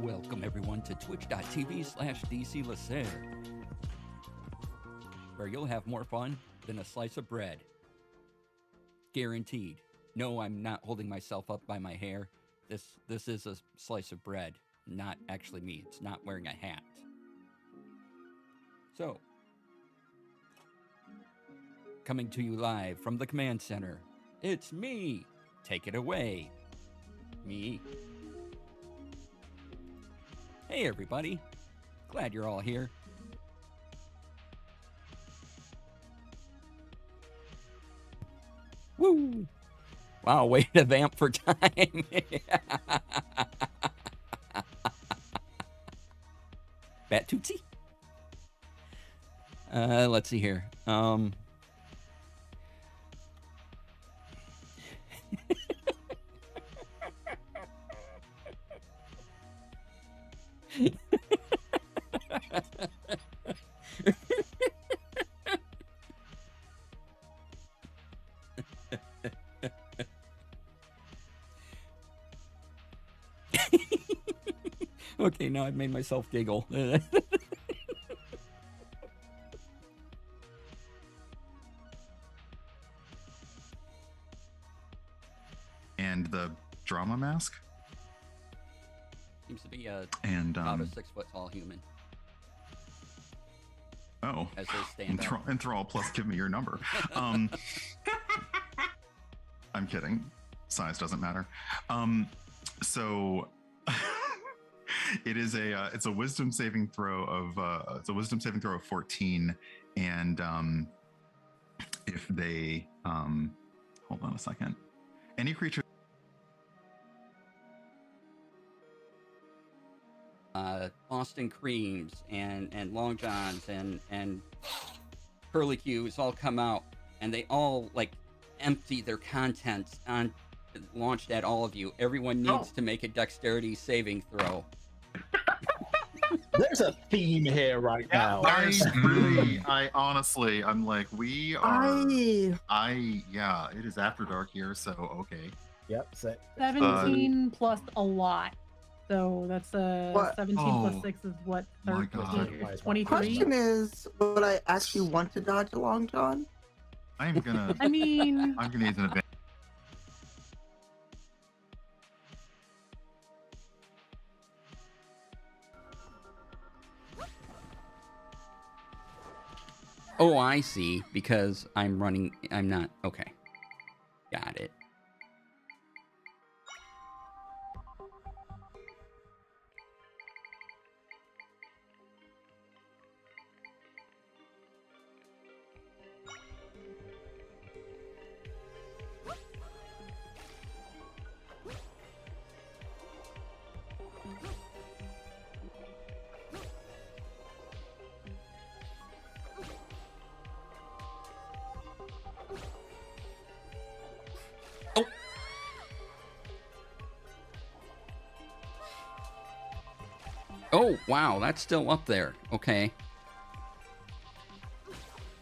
Welcome everyone to twitch.tv/DC Lasair, where you'll have more fun than a slice of bread. Guaranteed. No, I'm not holding myself up by my hair. This is a slice of bread, not actually me. It's not wearing a hat. So, coming to you live from the command center, it's me. Take it away. Me. Hey everybody. Glad you're all here. Woo! Wow, way to vamp for time. Bat Tootsie? Let's see here. Okay, now I've made myself giggle.
And the drama mask?
Seems to be
and
about a 6 foot tall human.
Oh,
as they stand up.
Enthrall, plus give me your number. I'm kidding. Size doesn't matter. So it's a wisdom saving throw of 14, and if they hold on a second, any creature
Boston creams and long johns and curlicues all come out, and they all like empty their contents on launched at all of you. Everyone needs to make a dexterity saving throw.
There's a theme here right now.
I honestly, I'm like, we are.
I
It is after dark here, so okay.
Yep.
17 plus a lot. So that's
What?
17
Oh,
plus 6 is what?
my
13,
God.
23?
question is, would I actually want to dodge a long john?
I'm gonna.
I mean,
I'm gonna use an advantage.
Oh, I see. Because I'm running. I'm not. Okay. Got it. Oh, wow, that's still up there. Okay.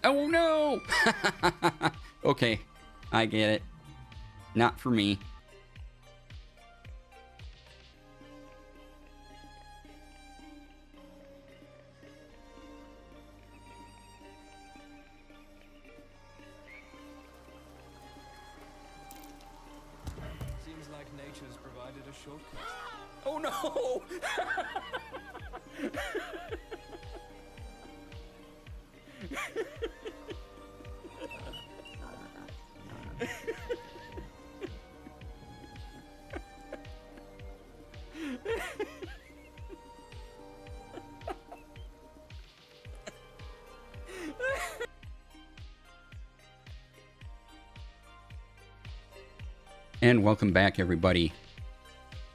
Oh, no! Okay, I get it. Not for me.
Seems like nature's provided a shortcut.
Oh, no! And welcome back, everybody.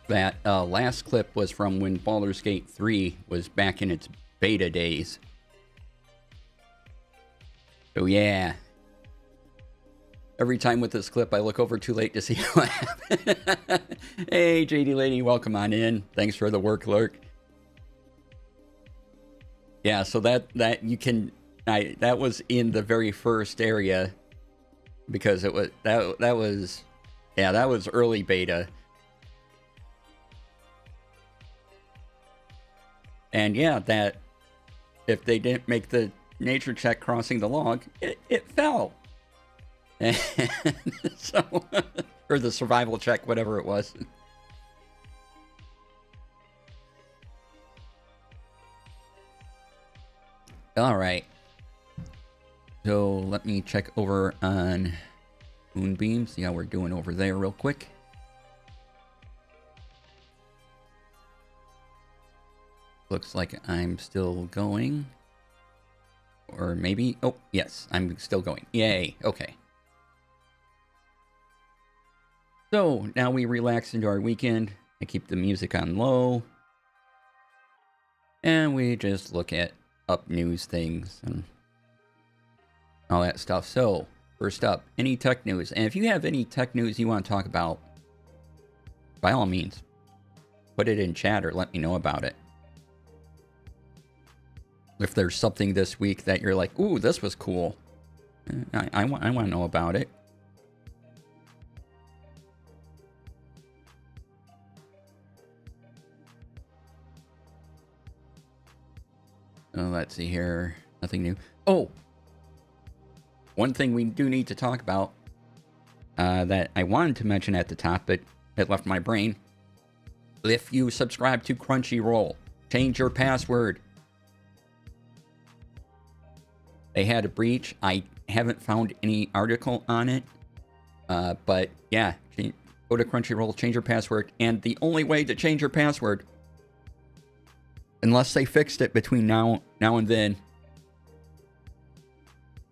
That last clip was from when Baldur's Gate 3 was back in its beta days. So yeah. Every time with this clip, I look over too late to see what happened. Hey, JD Lady, welcome on in. Thanks for the work, Lurk. Yeah, so that you can... that was in the very first area. Because it was... That was... Yeah, that was early beta. And yeah, that if they didn't make the nature check crossing the log, it fell. And so, or the survival check, whatever it was. All right. So let me check over on Moonbeam, see how we're doing over there real quick. Looks like I'm still going. Or maybe... Oh, yes, I'm still going. Yay, okay. So, now we relax into our weekend. I keep the music on low. And we just look at up news things and all that stuff. So, first up, any tech news. And if you have any tech news you want to talk about, by all means, put it in chat or let me know about it. If there's something this week that you're like, ooh, this was cool. I want to know about it. Let's see here. Nothing new. Oh! One thing we do need to talk about that I wanted to mention at the top, but it left my brain. If you subscribe to Crunchyroll, change your password. They had a breach. I haven't found any article on it. But yeah, go to Crunchyroll, change your password. And the only way to change your password, unless they fixed it between now and then,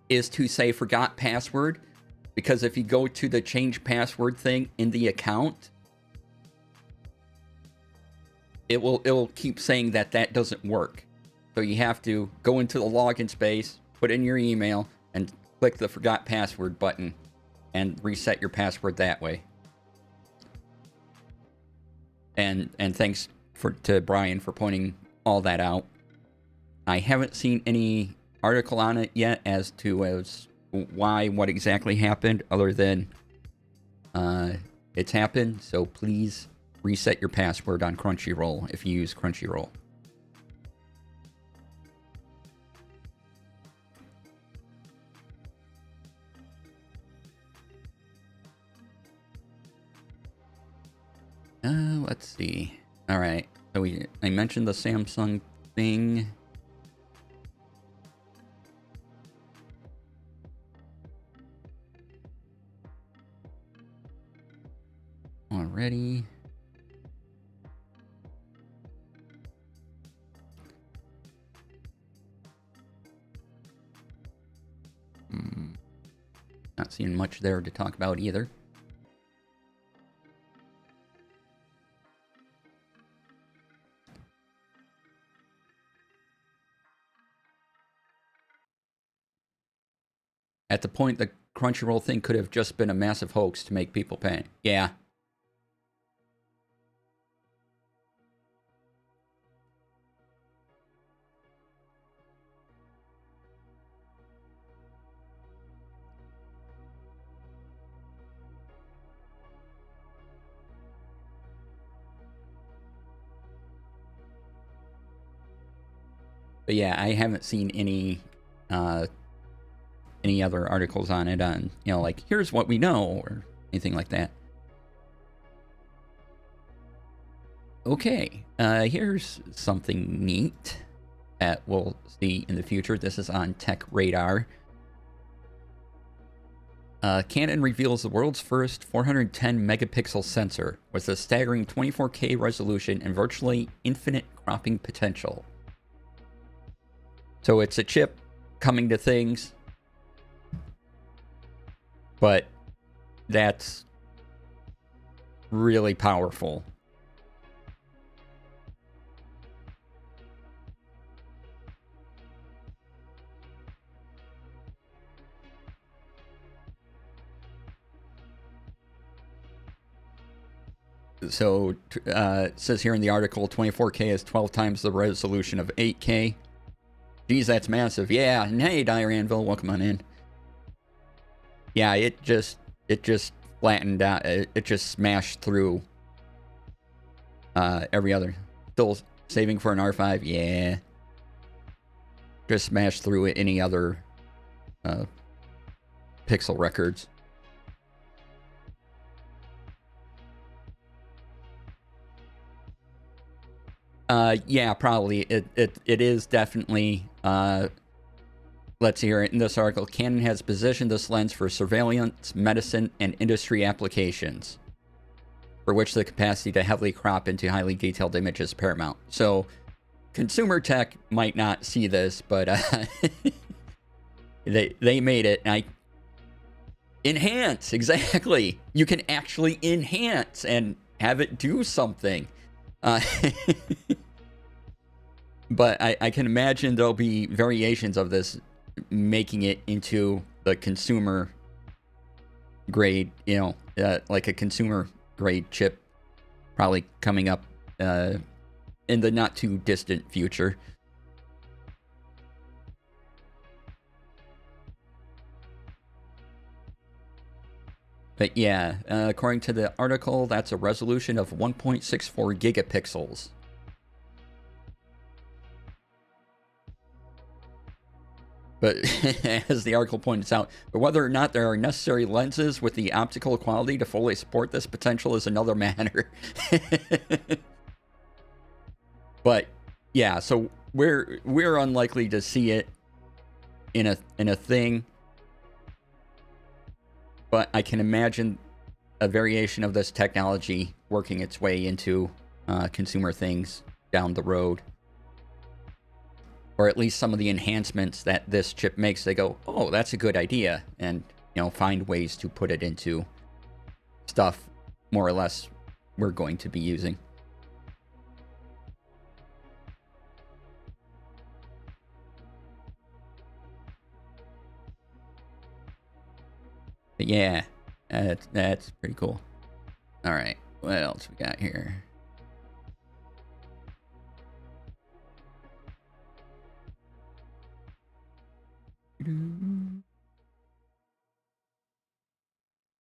is to say forgot password. Because if you go to the change password thing in the account, it'll keep saying that doesn't work. So you have to go into the login space, put in your email, and click the forgot password button and reset your password that way. and thanks to Brian for pointing all that out. I haven't seen any article on it yet as to what exactly happened, other than it's happened. So please reset your password on Crunchyroll if you use Crunchyroll. Let's see. All right. So I mentioned the Samsung thing. Already. Not seeing much there to talk about either. At the point, the Crunchyroll thing could have just been a massive hoax to make people pay. Yeah. But yeah, I haven't seen any other articles on it on, like, here's what we know or anything like that. Okay, here's something neat that we'll see in the future. This is on Tech Radar. Canon reveals the world's first 410 megapixel sensor with a staggering 24K resolution and virtually infinite cropping potential. So it's a chip coming to things, but that's really powerful. So it says here in the article, 24K is 12 times the resolution of 8K. Geez, that's massive. Yeah, and hey, Dire Anvil, welcome on in. Yeah, it just flattened out. It just smashed through every other. Still saving for an R5, yeah. Just smashed through any other pixel records. Yeah, probably. It is definitely. Let's see here in this article. Canon has positioned this lens for surveillance, medicine, and industry applications, for which the capacity to heavily crop into highly detailed images is paramount. So, consumer tech might not see this, but they made it. Enhance, exactly. You can actually enhance and have it do something. But I can imagine there'll be variations of this, making it into the consumer grade, like a consumer grade chip, probably coming up in the not too distant future. But yeah, according to the article, that's a resolution of 1.64 gigapixels. But as the article points out, but whether or not there are necessary lenses with the optical quality to fully support this potential is another matter. But yeah, so we're unlikely to see it in a thing. But I can imagine a variation of this technology working its way into consumer things down the road. Or at least some of the enhancements that this chip makes, they go, oh, that's a good idea. And, find ways to put it into stuff more or less we're going to be using. But yeah, that's pretty cool. All right, what else we got here?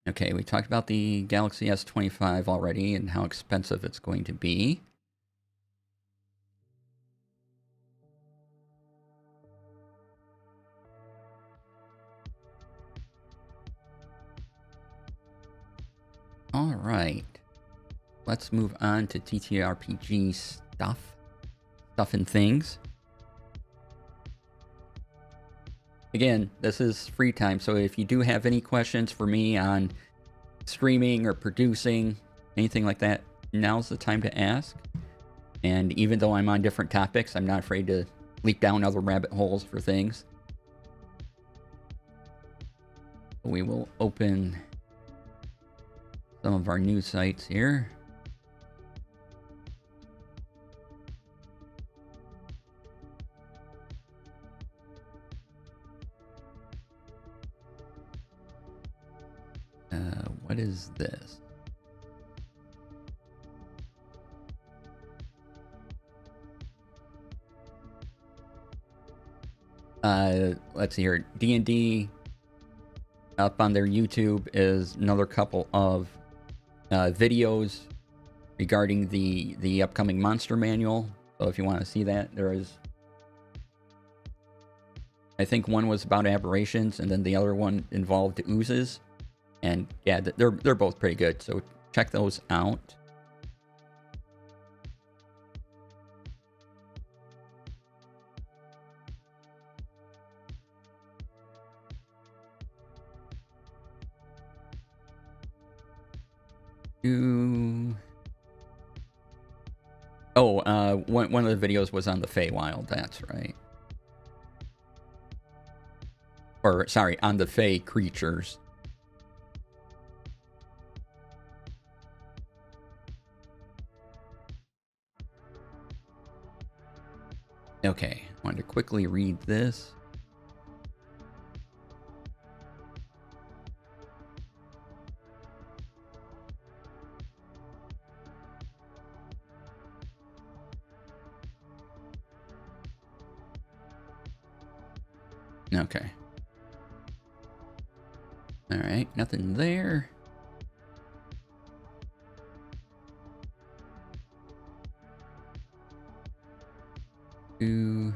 Okay, we talked about the Galaxy S25 already and how expensive it's going to be. All right. Let's move on to TTRPG stuff and things. Again, this is free time, so if you do have any questions for me on streaming or producing, anything like that, now's the time to ask. And even though I'm on different topics, I'm not afraid to leap down other rabbit holes for things. We will open some of our news sites here. What is this? Let's see here. D&D up on their YouTube is another couple of videos regarding the upcoming monster manual. So if you want to see that, there is. I think one was about aberrations, and then the other one involved oozes. And yeah, they're both pretty good. So check those out. One of the videos was on the Feywild, that's right. Or, sorry, on the Fey creatures. Okay, I wanted to quickly read this. Okay. All right, nothing there. Ooh.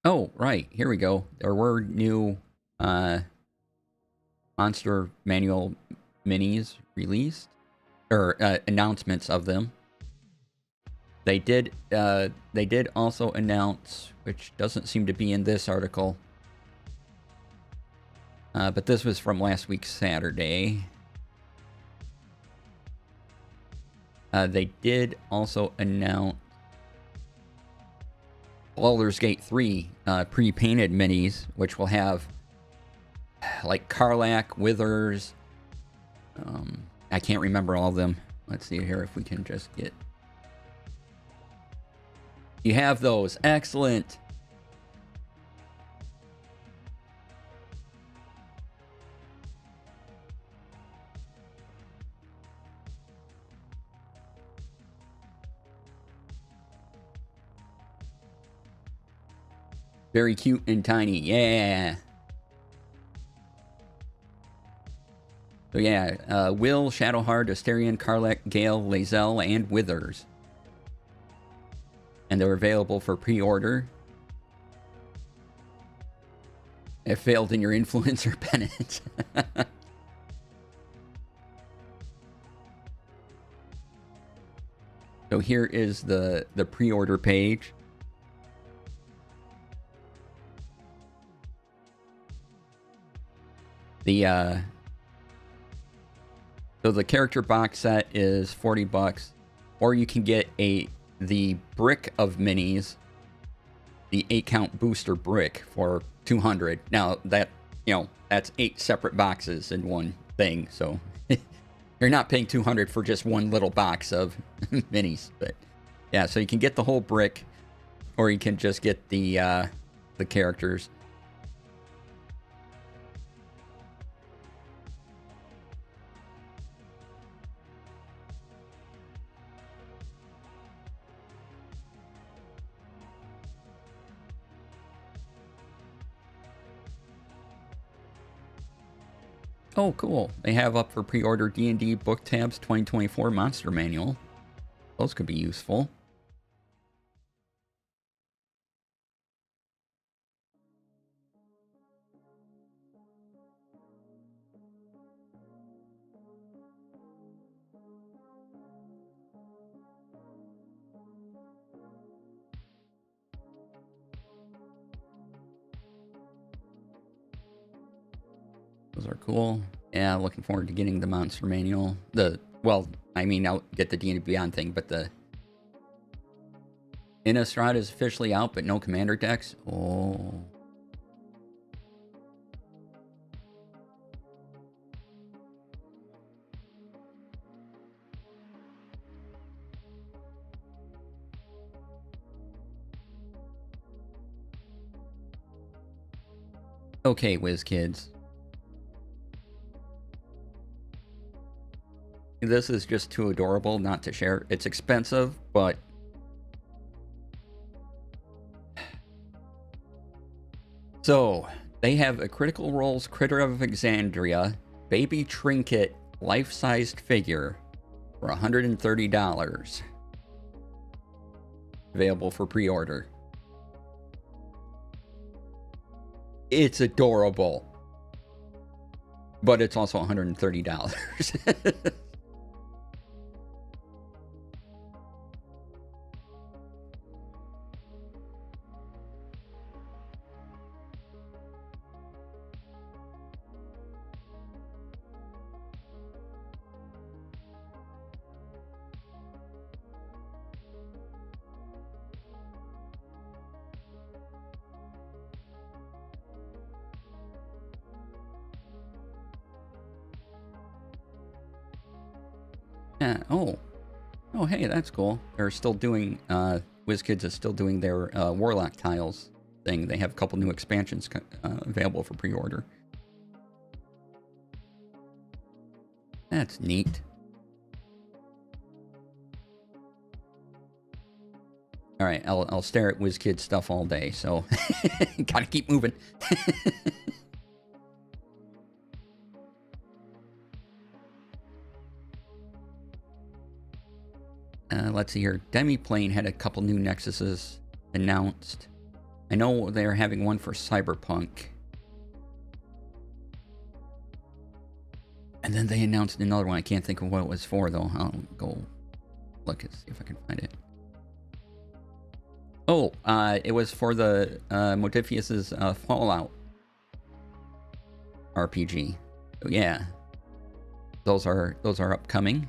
Oh, right. Here we go. There were new Monster Manual minis released, or announcements of them. They did also announce, which doesn't seem to be in this article, but this was from last week Saturday. They did also announce Baldur's Gate 3 pre-painted minis, which will have like Karlach, Withers. I can't remember all of them. Let's see here if we can just get. You have those. Excellent. Very cute and tiny. Yeah. So yeah, Will, Shadowheart, Asterion, Karlach, Gale, Lae'zel, and Withers. And they're available for pre-order. It failed in your influencer penance. So here is the pre-order page. So the character box set is $40, or you can get the brick of minis, the 8-count booster brick for $200. Now that that's 8 separate boxes in one thing, so you're not paying $200 for just one little box of minis. But yeah, so you can get the whole brick, or you can just get the characters. Oh, cool. They have up for pre-order D&D Book Tabs 2024 Monster Manual. Those could be useful. Those are cool. Yeah, looking forward to getting the Monster Manual. Well, I mean, I'll get the D&D Beyond thing, but the Innistrad is officially out, but no Commander decks. Oh. Okay, WizKids. This is just too adorable not to share. It's expensive, but so they have a Critical Role's Critter of Exandria baby trinket life-sized figure for $130. Available for pre-order. It's adorable, but it's also $130. Yeah. Oh, hey, that's cool. They're still doing, WizKids is still doing their Warlock tiles thing. They have a couple new expansions available for pre-order. That's neat. All right, I'll stare at WizKids stuff all day, so gotta keep moving. Let's see here. Demiplane had a couple new Nexuses announced. I know they're having one for Cyberpunk. And then they announced another one. I can't think of what it was for, though. I'll go look and see if I can find it. Oh, it was for the Modifius's Fallout RPG. So, yeah. Those are upcoming.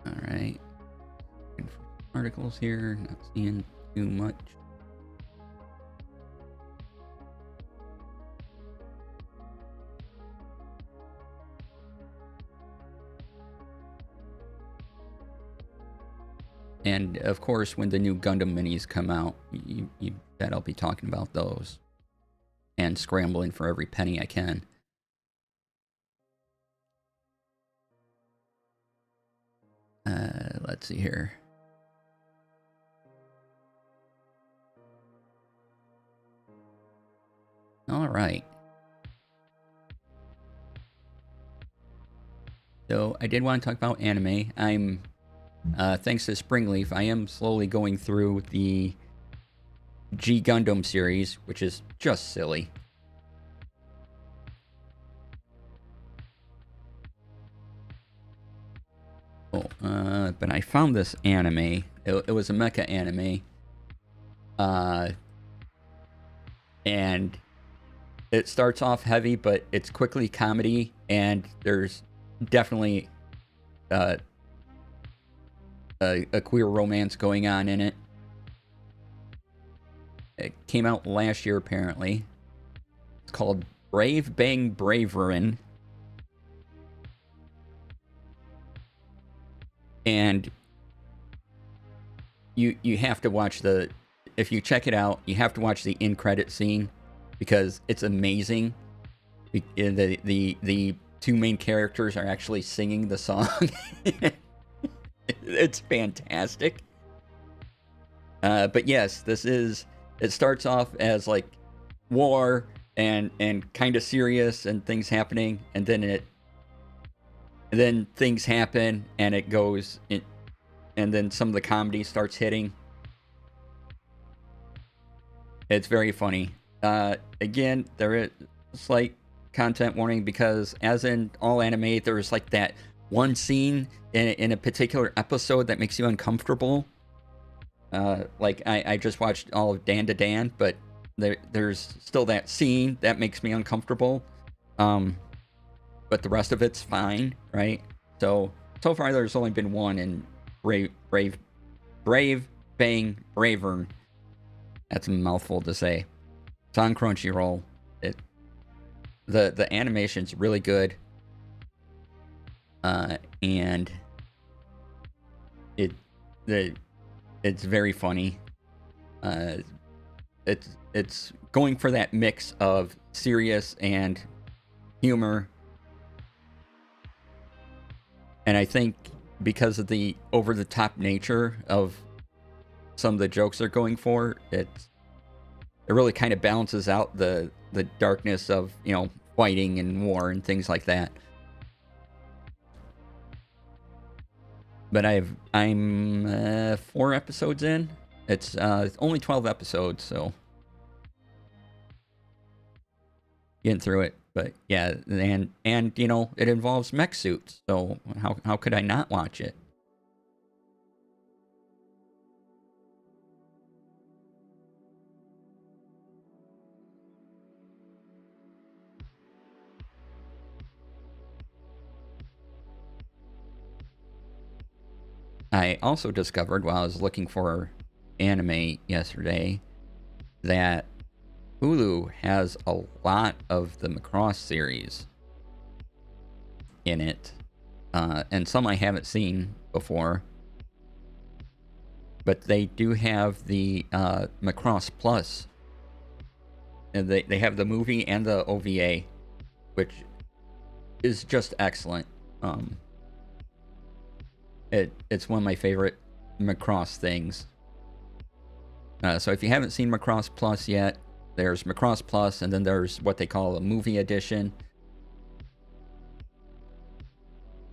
Alright. Articles here, not seeing too much. And of course, when the new Gundam minis come out, you bet I'll be talking about those. And scrambling for every penny I can. Let's see here. All right. So I did want to talk about anime. I'm, thanks to Springleaf, I am slowly going through the G Gundam series, which is just silly. Oh, but I found this anime. It was a mecha anime. And it starts off heavy, but it's quickly comedy, and there's definitely a queer romance going on in it. It came out last year, apparently. It's called Brave Bang Braverin. And you have to watch the if you check it out, you have to watch the in credit scene because it's amazing. The two main characters are actually singing the song. It's fantastic. But yes, it starts off as like war and kind of serious and things happening, and then things happen and it goes in, and then some of the comedy starts hitting. It's very funny. Again, there is a slight content warning because, as in all anime, there's like that one scene in a particular episode that makes you uncomfortable. Like I just watched all of Dan to Dan, but there's still that scene that makes me uncomfortable. But the rest of it's fine, right? So far there's only been one in Brave Bang Bravern. That's a mouthful to say. It's on Crunchyroll. The animation's really good. And it's very funny. It's going for that mix of serious and humor. And I think because of the over-the-top nature of some of the jokes they're going for, it really kind of balances out the darkness of, you know, fighting and war and things like that. But I'm 4 episodes in. It's only 12 episodes, so getting through it. But yeah, and you know, it involves mech suits, so how could I not watch it? I also discovered while I was looking for anime yesterday that Hulu has a lot of the Macross series in it, and some I haven't seen before. But they do have the Macross Plus, and they have the movie and the OVA, which is just excellent. It's one of my favorite Macross things. So if you haven't seen Macross Plus yet, there's Macross Plus, and then there's what they call a movie edition.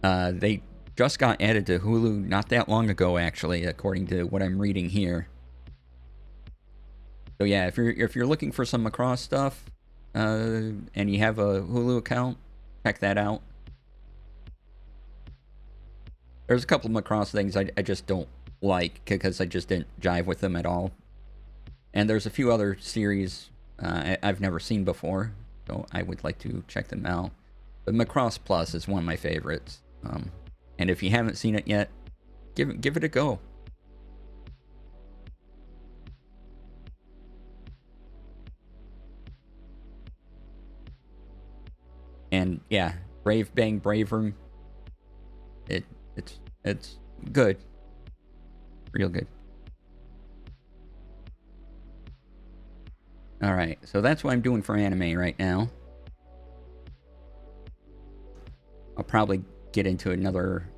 They just got added to Hulu not that long ago, actually, according to what I'm reading here. So yeah, if you're looking for some Macross stuff, and you have a Hulu account, check that out. There's a couple of Macross things I just don't like because I just didn't jive with them at all. And there's a few other series I've never seen before, so I would like to check them out. But Macross Plus is one of my favorites. And if you haven't seen it yet, give it a go. And yeah, Brave Bang Bravern. It's good. Real good. Alright, so that's what I'm doing for anime right now. I'll probably get into another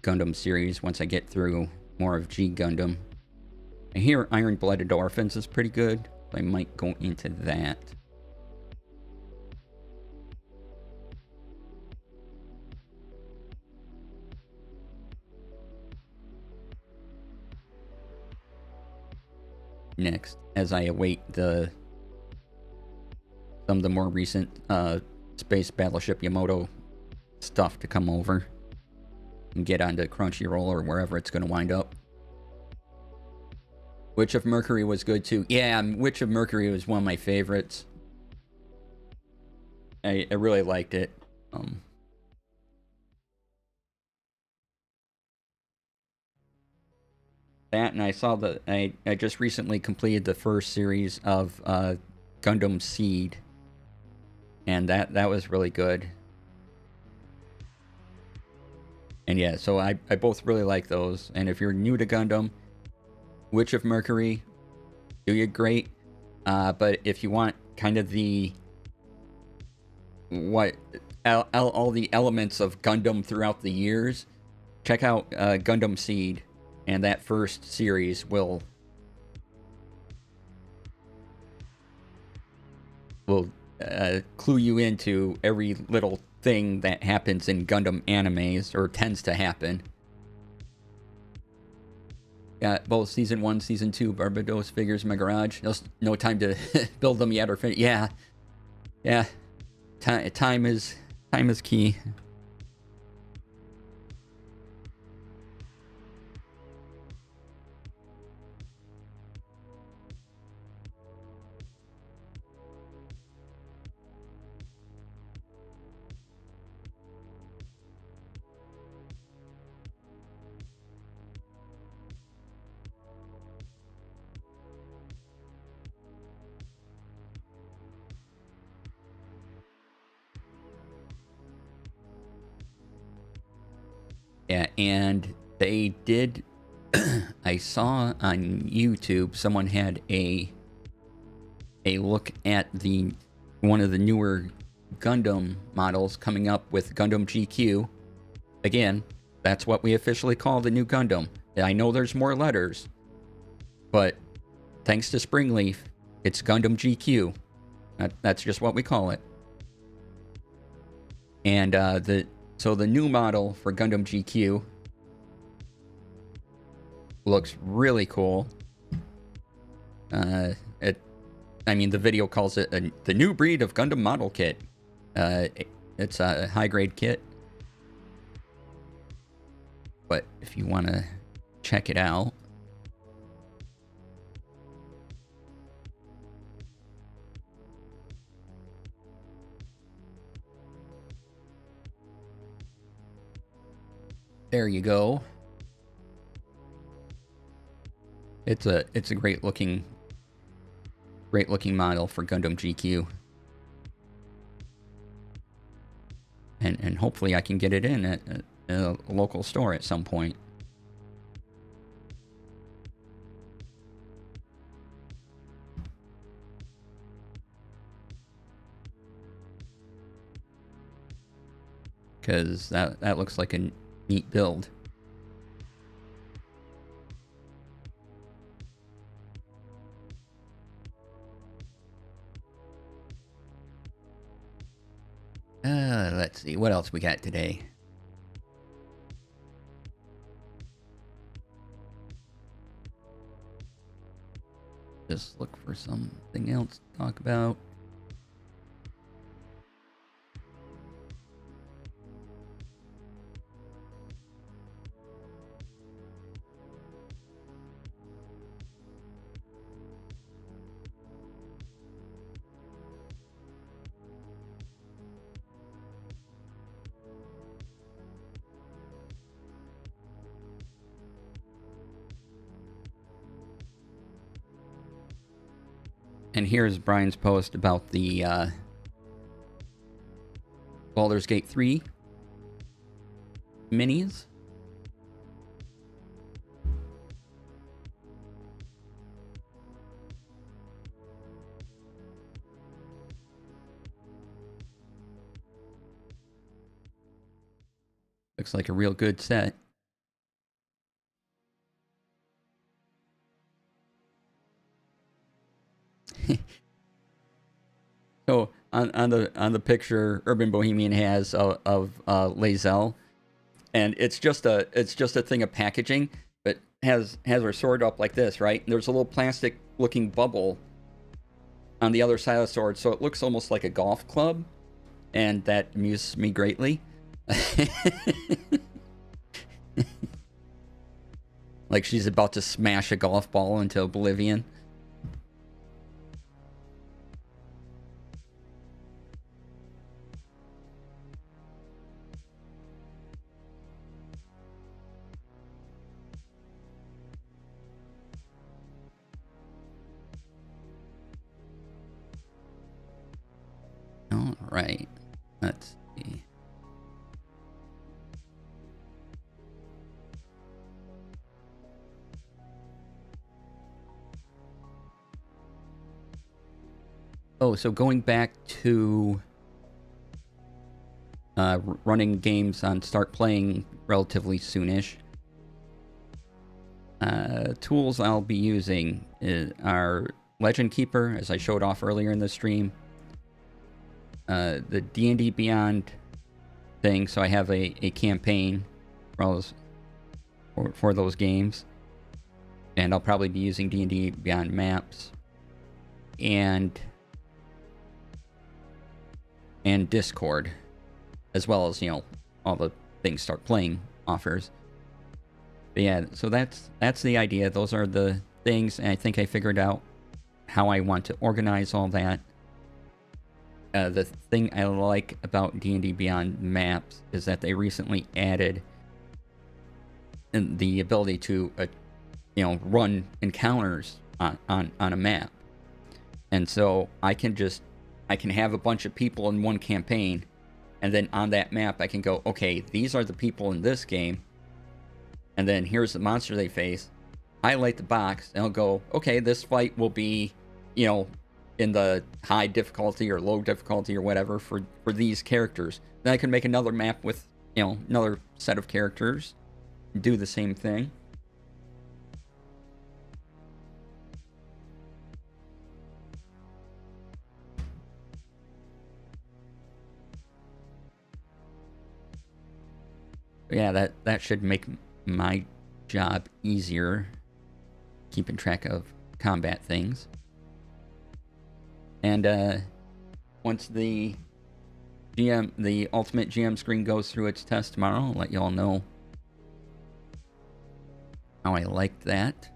Gundam series once I get through more of G Gundam. I hear Iron Blooded Orphans is pretty good. I might go into that. Next, as I await some of the more recent Space Battleship Yamato stuff to come over and get onto Crunchyroll or wherever it's going to wind up. Witch of Mercury was good too. Yeah, Witch of Mercury was one of my favorites. I really liked it. That, and I saw I just recently completed the first series of Gundam Seed, and that was really good. And yeah, so I both really like those. And if you're new to Gundam, Witch of Mercury, do you great. But if you want kind of all the elements of Gundam throughout the years, check out Gundam Seed, and that first series will clue you into every little thing that happens in Gundam animes, or tends to happen. Got both Season 1, Season 2 Barbados figures in my garage. No time to build them yet or finish. Yeah. Time is key. Yeah, and they did. I saw on YouTube someone had a look at one of the newer Gundam models coming up with Gundam GQ. Again, that's what we officially call the new Gundam. I know there's more letters, but thanks to Springleaf, it's Gundam GQ. That's just what we call it. And so the new model for Gundam GQ looks really cool. The video calls it the new breed of Gundam model kit. It's a high-grade kit. But if you want to check it out, there you go. It's a great looking model for Gundam GQ. And hopefully I can get it in at a local store at some point. Because that looks like a neat build. Let's see, what else we got today? Just look for something else to talk about. And here's Brian's post about the Baldur's Gate 3 minis. Looks like a real good set. So on the picture Urban Bohemian has of Lae'zel, and it's just a thing of packaging, but has her sword up like this, right? And there's a little plastic looking bubble on the other side of the sword, so it looks almost like a golf club, and that amuses me greatly. Like she's about to smash a golf ball into oblivion. All right, let's see. Oh, so going back to running games on Start Playing relatively soonish. Tools I'll be using are Legend Keeper, as I showed off earlier in the stream. The D&D Beyond thing, so I have a campaign for those games. And I'll probably be using D&D Beyond maps. And Discord, as well as, all the things Start Playing offers. But yeah, so that's the idea. Those are the things, and I think I figured out how I want to organize all that. The thing I like about D&D Beyond maps is that they recently added the ability to, run encounters on a map. And so I can have a bunch of people in one campaign, and then on that map I can go, okay, these are the people in this game, and then here's the monster they face. Highlight the box, and I'll go, okay, this fight will be, in the high difficulty or low difficulty or whatever for these characters. Then I can make another map with, another set of characters, do the same thing. Yeah, that should make my job easier, keeping track of combat things. And once the ultimate GM screen goes through its test tomorrow, I'll let you all know how I liked that.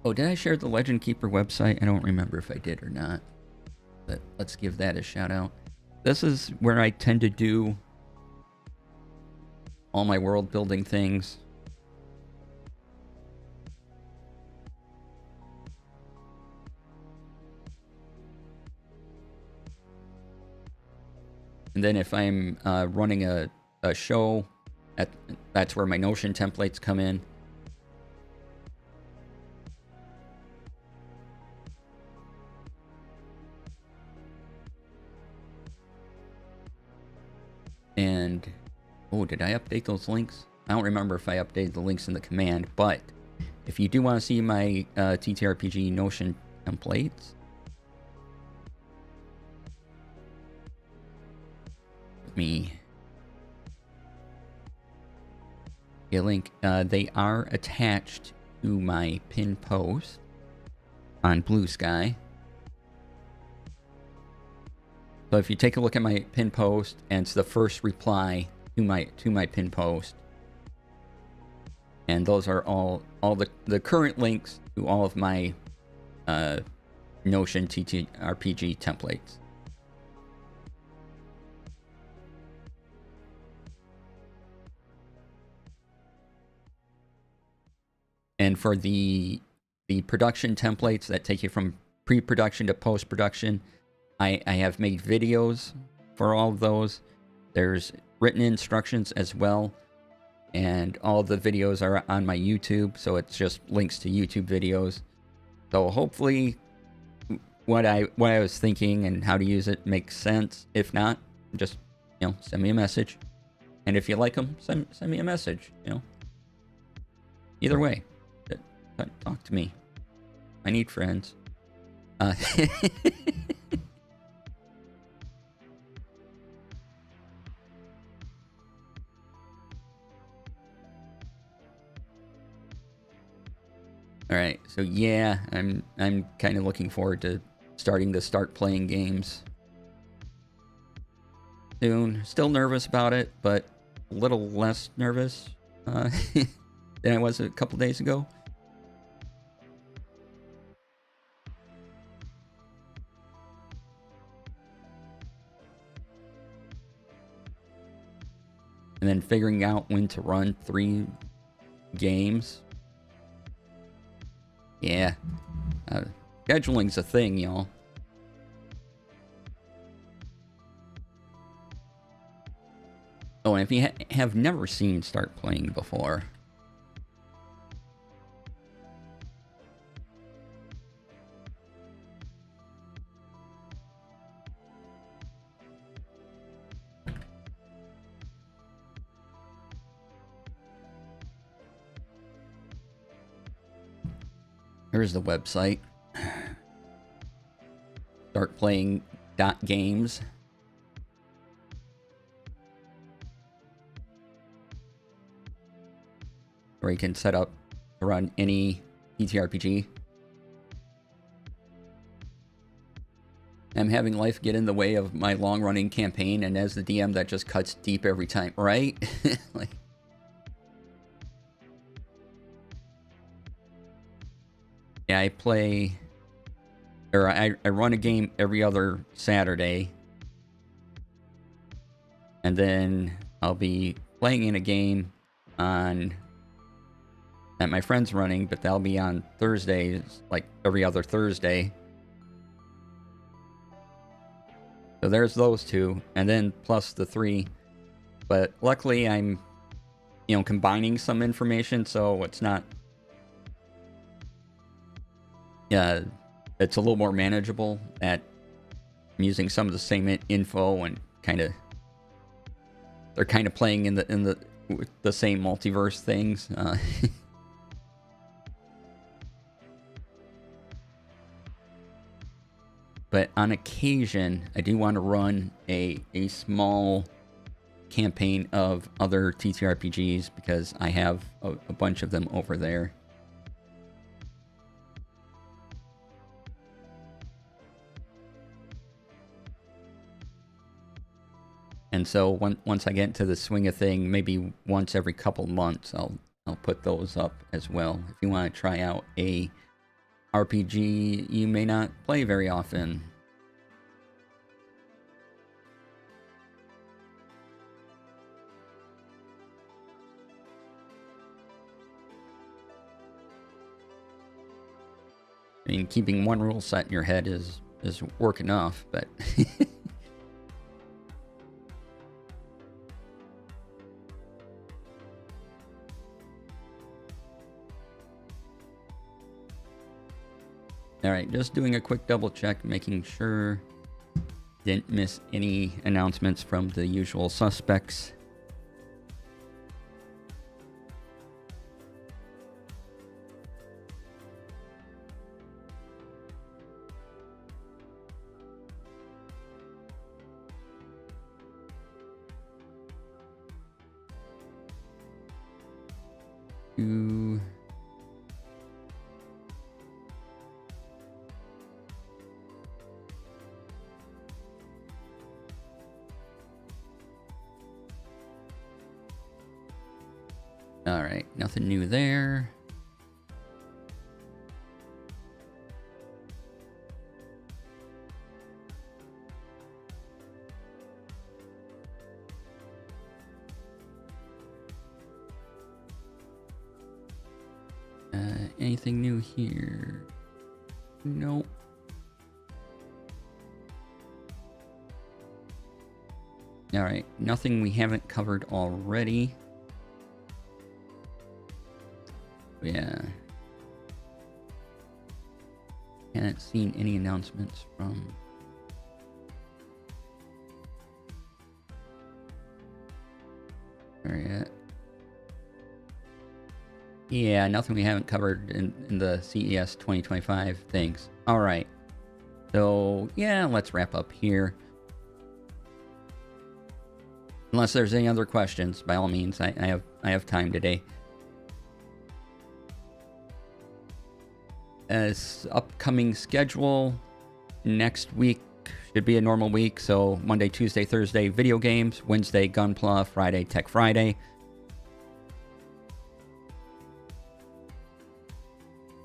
Oh, did I share the Legend Keeper website? I don't remember if I did or not, but let's give that a shout out. This is where I tend to do all my world building things. And then if I'm running a show, that's where my Notion templates come in. And oh, did I update those links? I don't remember if I updated the links in the command, but if you do want to see my TTRPG Notion templates, let me get a link. They are attached to my pin post on BlueSky. So if you take a look at my pin post, and it's the first reply to my pin post, and those are all the current links to all of my Notion TTRPG templates. And for the production templates that take you from pre-production to post-production, I have made videos for all of those. There's written instructions as well, and all the videos are on my YouTube, so it's just links to YouTube videos. So hopefully what I was thinking and how to use it makes sense. If not, just send me a message, and if you like them, send me a message. Either way, talk to me. I need friends. All right, so yeah, I'm kind of looking forward to starting to start playing games soon. Still nervous about it, but a little less nervous than I was a couple days ago. And then figuring out when to run 3 games. Yeah. Scheduling's a thing, y'all. Oh, and if you have never seen Start Playing before, Here's the website. Start playing .games. Where you can set up to run any TTRPG. I'm having life get in the way of my long-running campaign, and as the DM, that just cuts deep every time, right? Like, yeah, I play, or I run a game every other Saturday, and then I'll be playing in a game on that my friend's running, but that'll be on Thursdays, like every other Thursday. So there's those two, and then plus the 3. But luckily I'm, combining some information, so it's not... Yeah, it's a little more manageable at I'm using some of the same info and they're kind of playing in the same multiverse things. But on occasion, I do want to run a small campaign of other TTRPGs because I have a bunch of them over there. And so once I get into the swing of thing, maybe once every couple months, I'll put those up as well. If you want to try out a RPG you may not play very often. I mean, keeping one rule set in your head is work enough, but Alright, just doing a quick double check, making sure didn't miss any announcements from the usual suspects. Alright, nothing new there. Anything new here? Nope. Alright, nothing we haven't covered already. Yeah. Haven't seen any announcements from... Where yet? Yeah, nothing we haven't covered in the CES 2025 things. Alright. So, yeah, let's wrap up here. Unless there's any other questions, by all means, I have time today. As upcoming schedule, next week should be a normal week. So Monday, Tuesday, Thursday, video games. Wednesday, Gunpla. Friday, Tech Friday.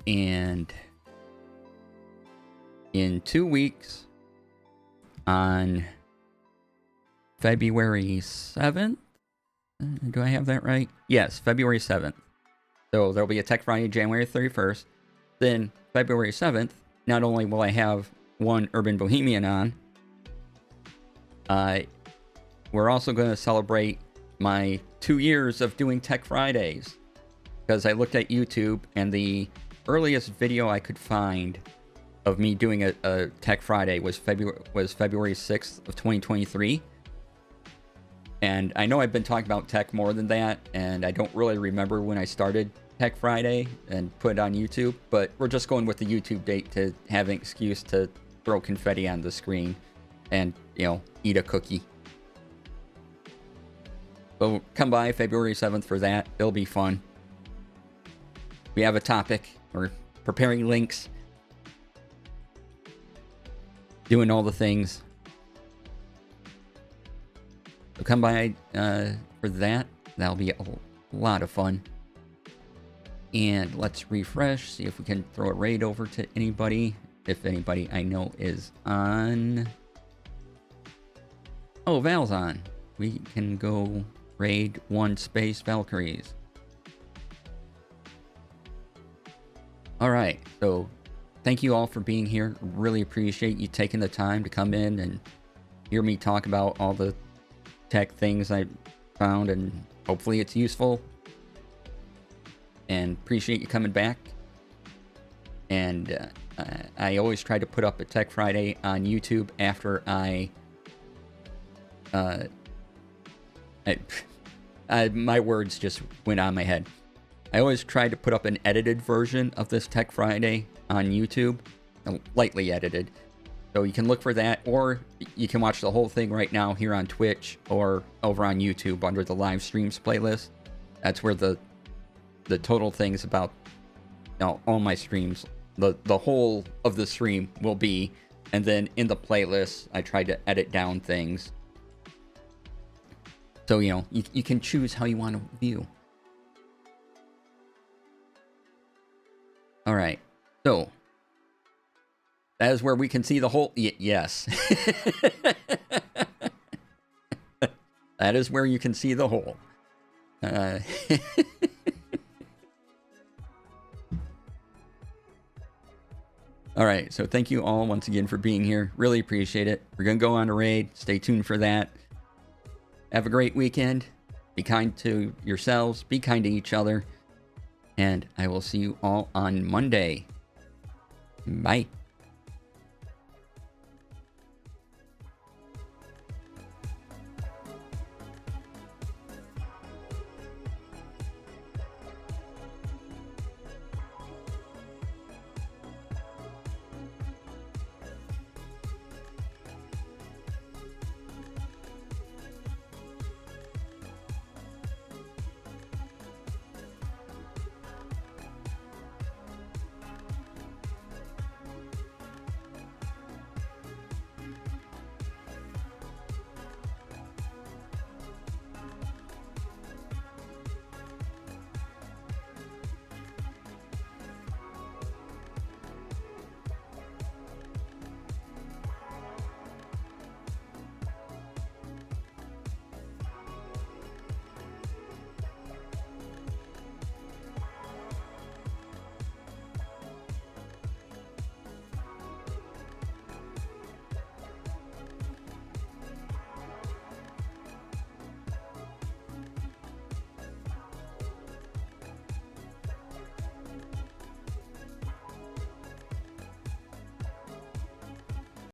And in 2 weeks, on February 7th, do I have that right? Yes, February 7th. So there'll be a Tech Friday, January 31st. Then February 7th, not only will I have one Urban Bohemian on, we're also going to celebrate my 2 years of doing Tech Fridays. Because I looked at YouTube, and the earliest video I could find of me doing a Tech Friday was February 6th of 2023. And I know I've been talking about tech more than that, and I don't really remember when I started Tech Friday and put it on YouTube, but we're just going with the YouTube date to have an excuse to throw confetti on the screen and, you know, eat a cookie. So come by February 7th for that. It'll be fun. We have a topic. We're preparing links. Doing all the things. So come by for that. That'll be a lot of fun. And let's refresh. See if we can throw a raid over to anybody. If anybody I know is on. Oh, Val's on. We can go raid 1 Space Valkyries. Alright, so thank you all for being here. Really appreciate you taking the time to come in and hear me talk about all the tech things I found, and hopefully it's useful. And appreciate you coming back. And I always try to put up a Tech Friday on YouTube after my words just went on my head. I always try to put up an edited version of this Tech Friday on YouTube, lightly edited. So you can look for that, or you can watch the whole thing right now here on Twitch or over on YouTube under the live streams playlist. That's where the total things about, you know, all my streams, the whole of the stream will be, and then in the playlist I try to edit down things. So, you know, you can choose how you want to view. Alright, so that is where we can see the whole... yes. That is where you can see the whole. Alright, so thank you all once again for being here. Really appreciate it. We're going to go on a raid. Stay tuned for that. Have a great weekend. Be kind to yourselves. Be kind to each other. And I will see you all on Monday. Bye.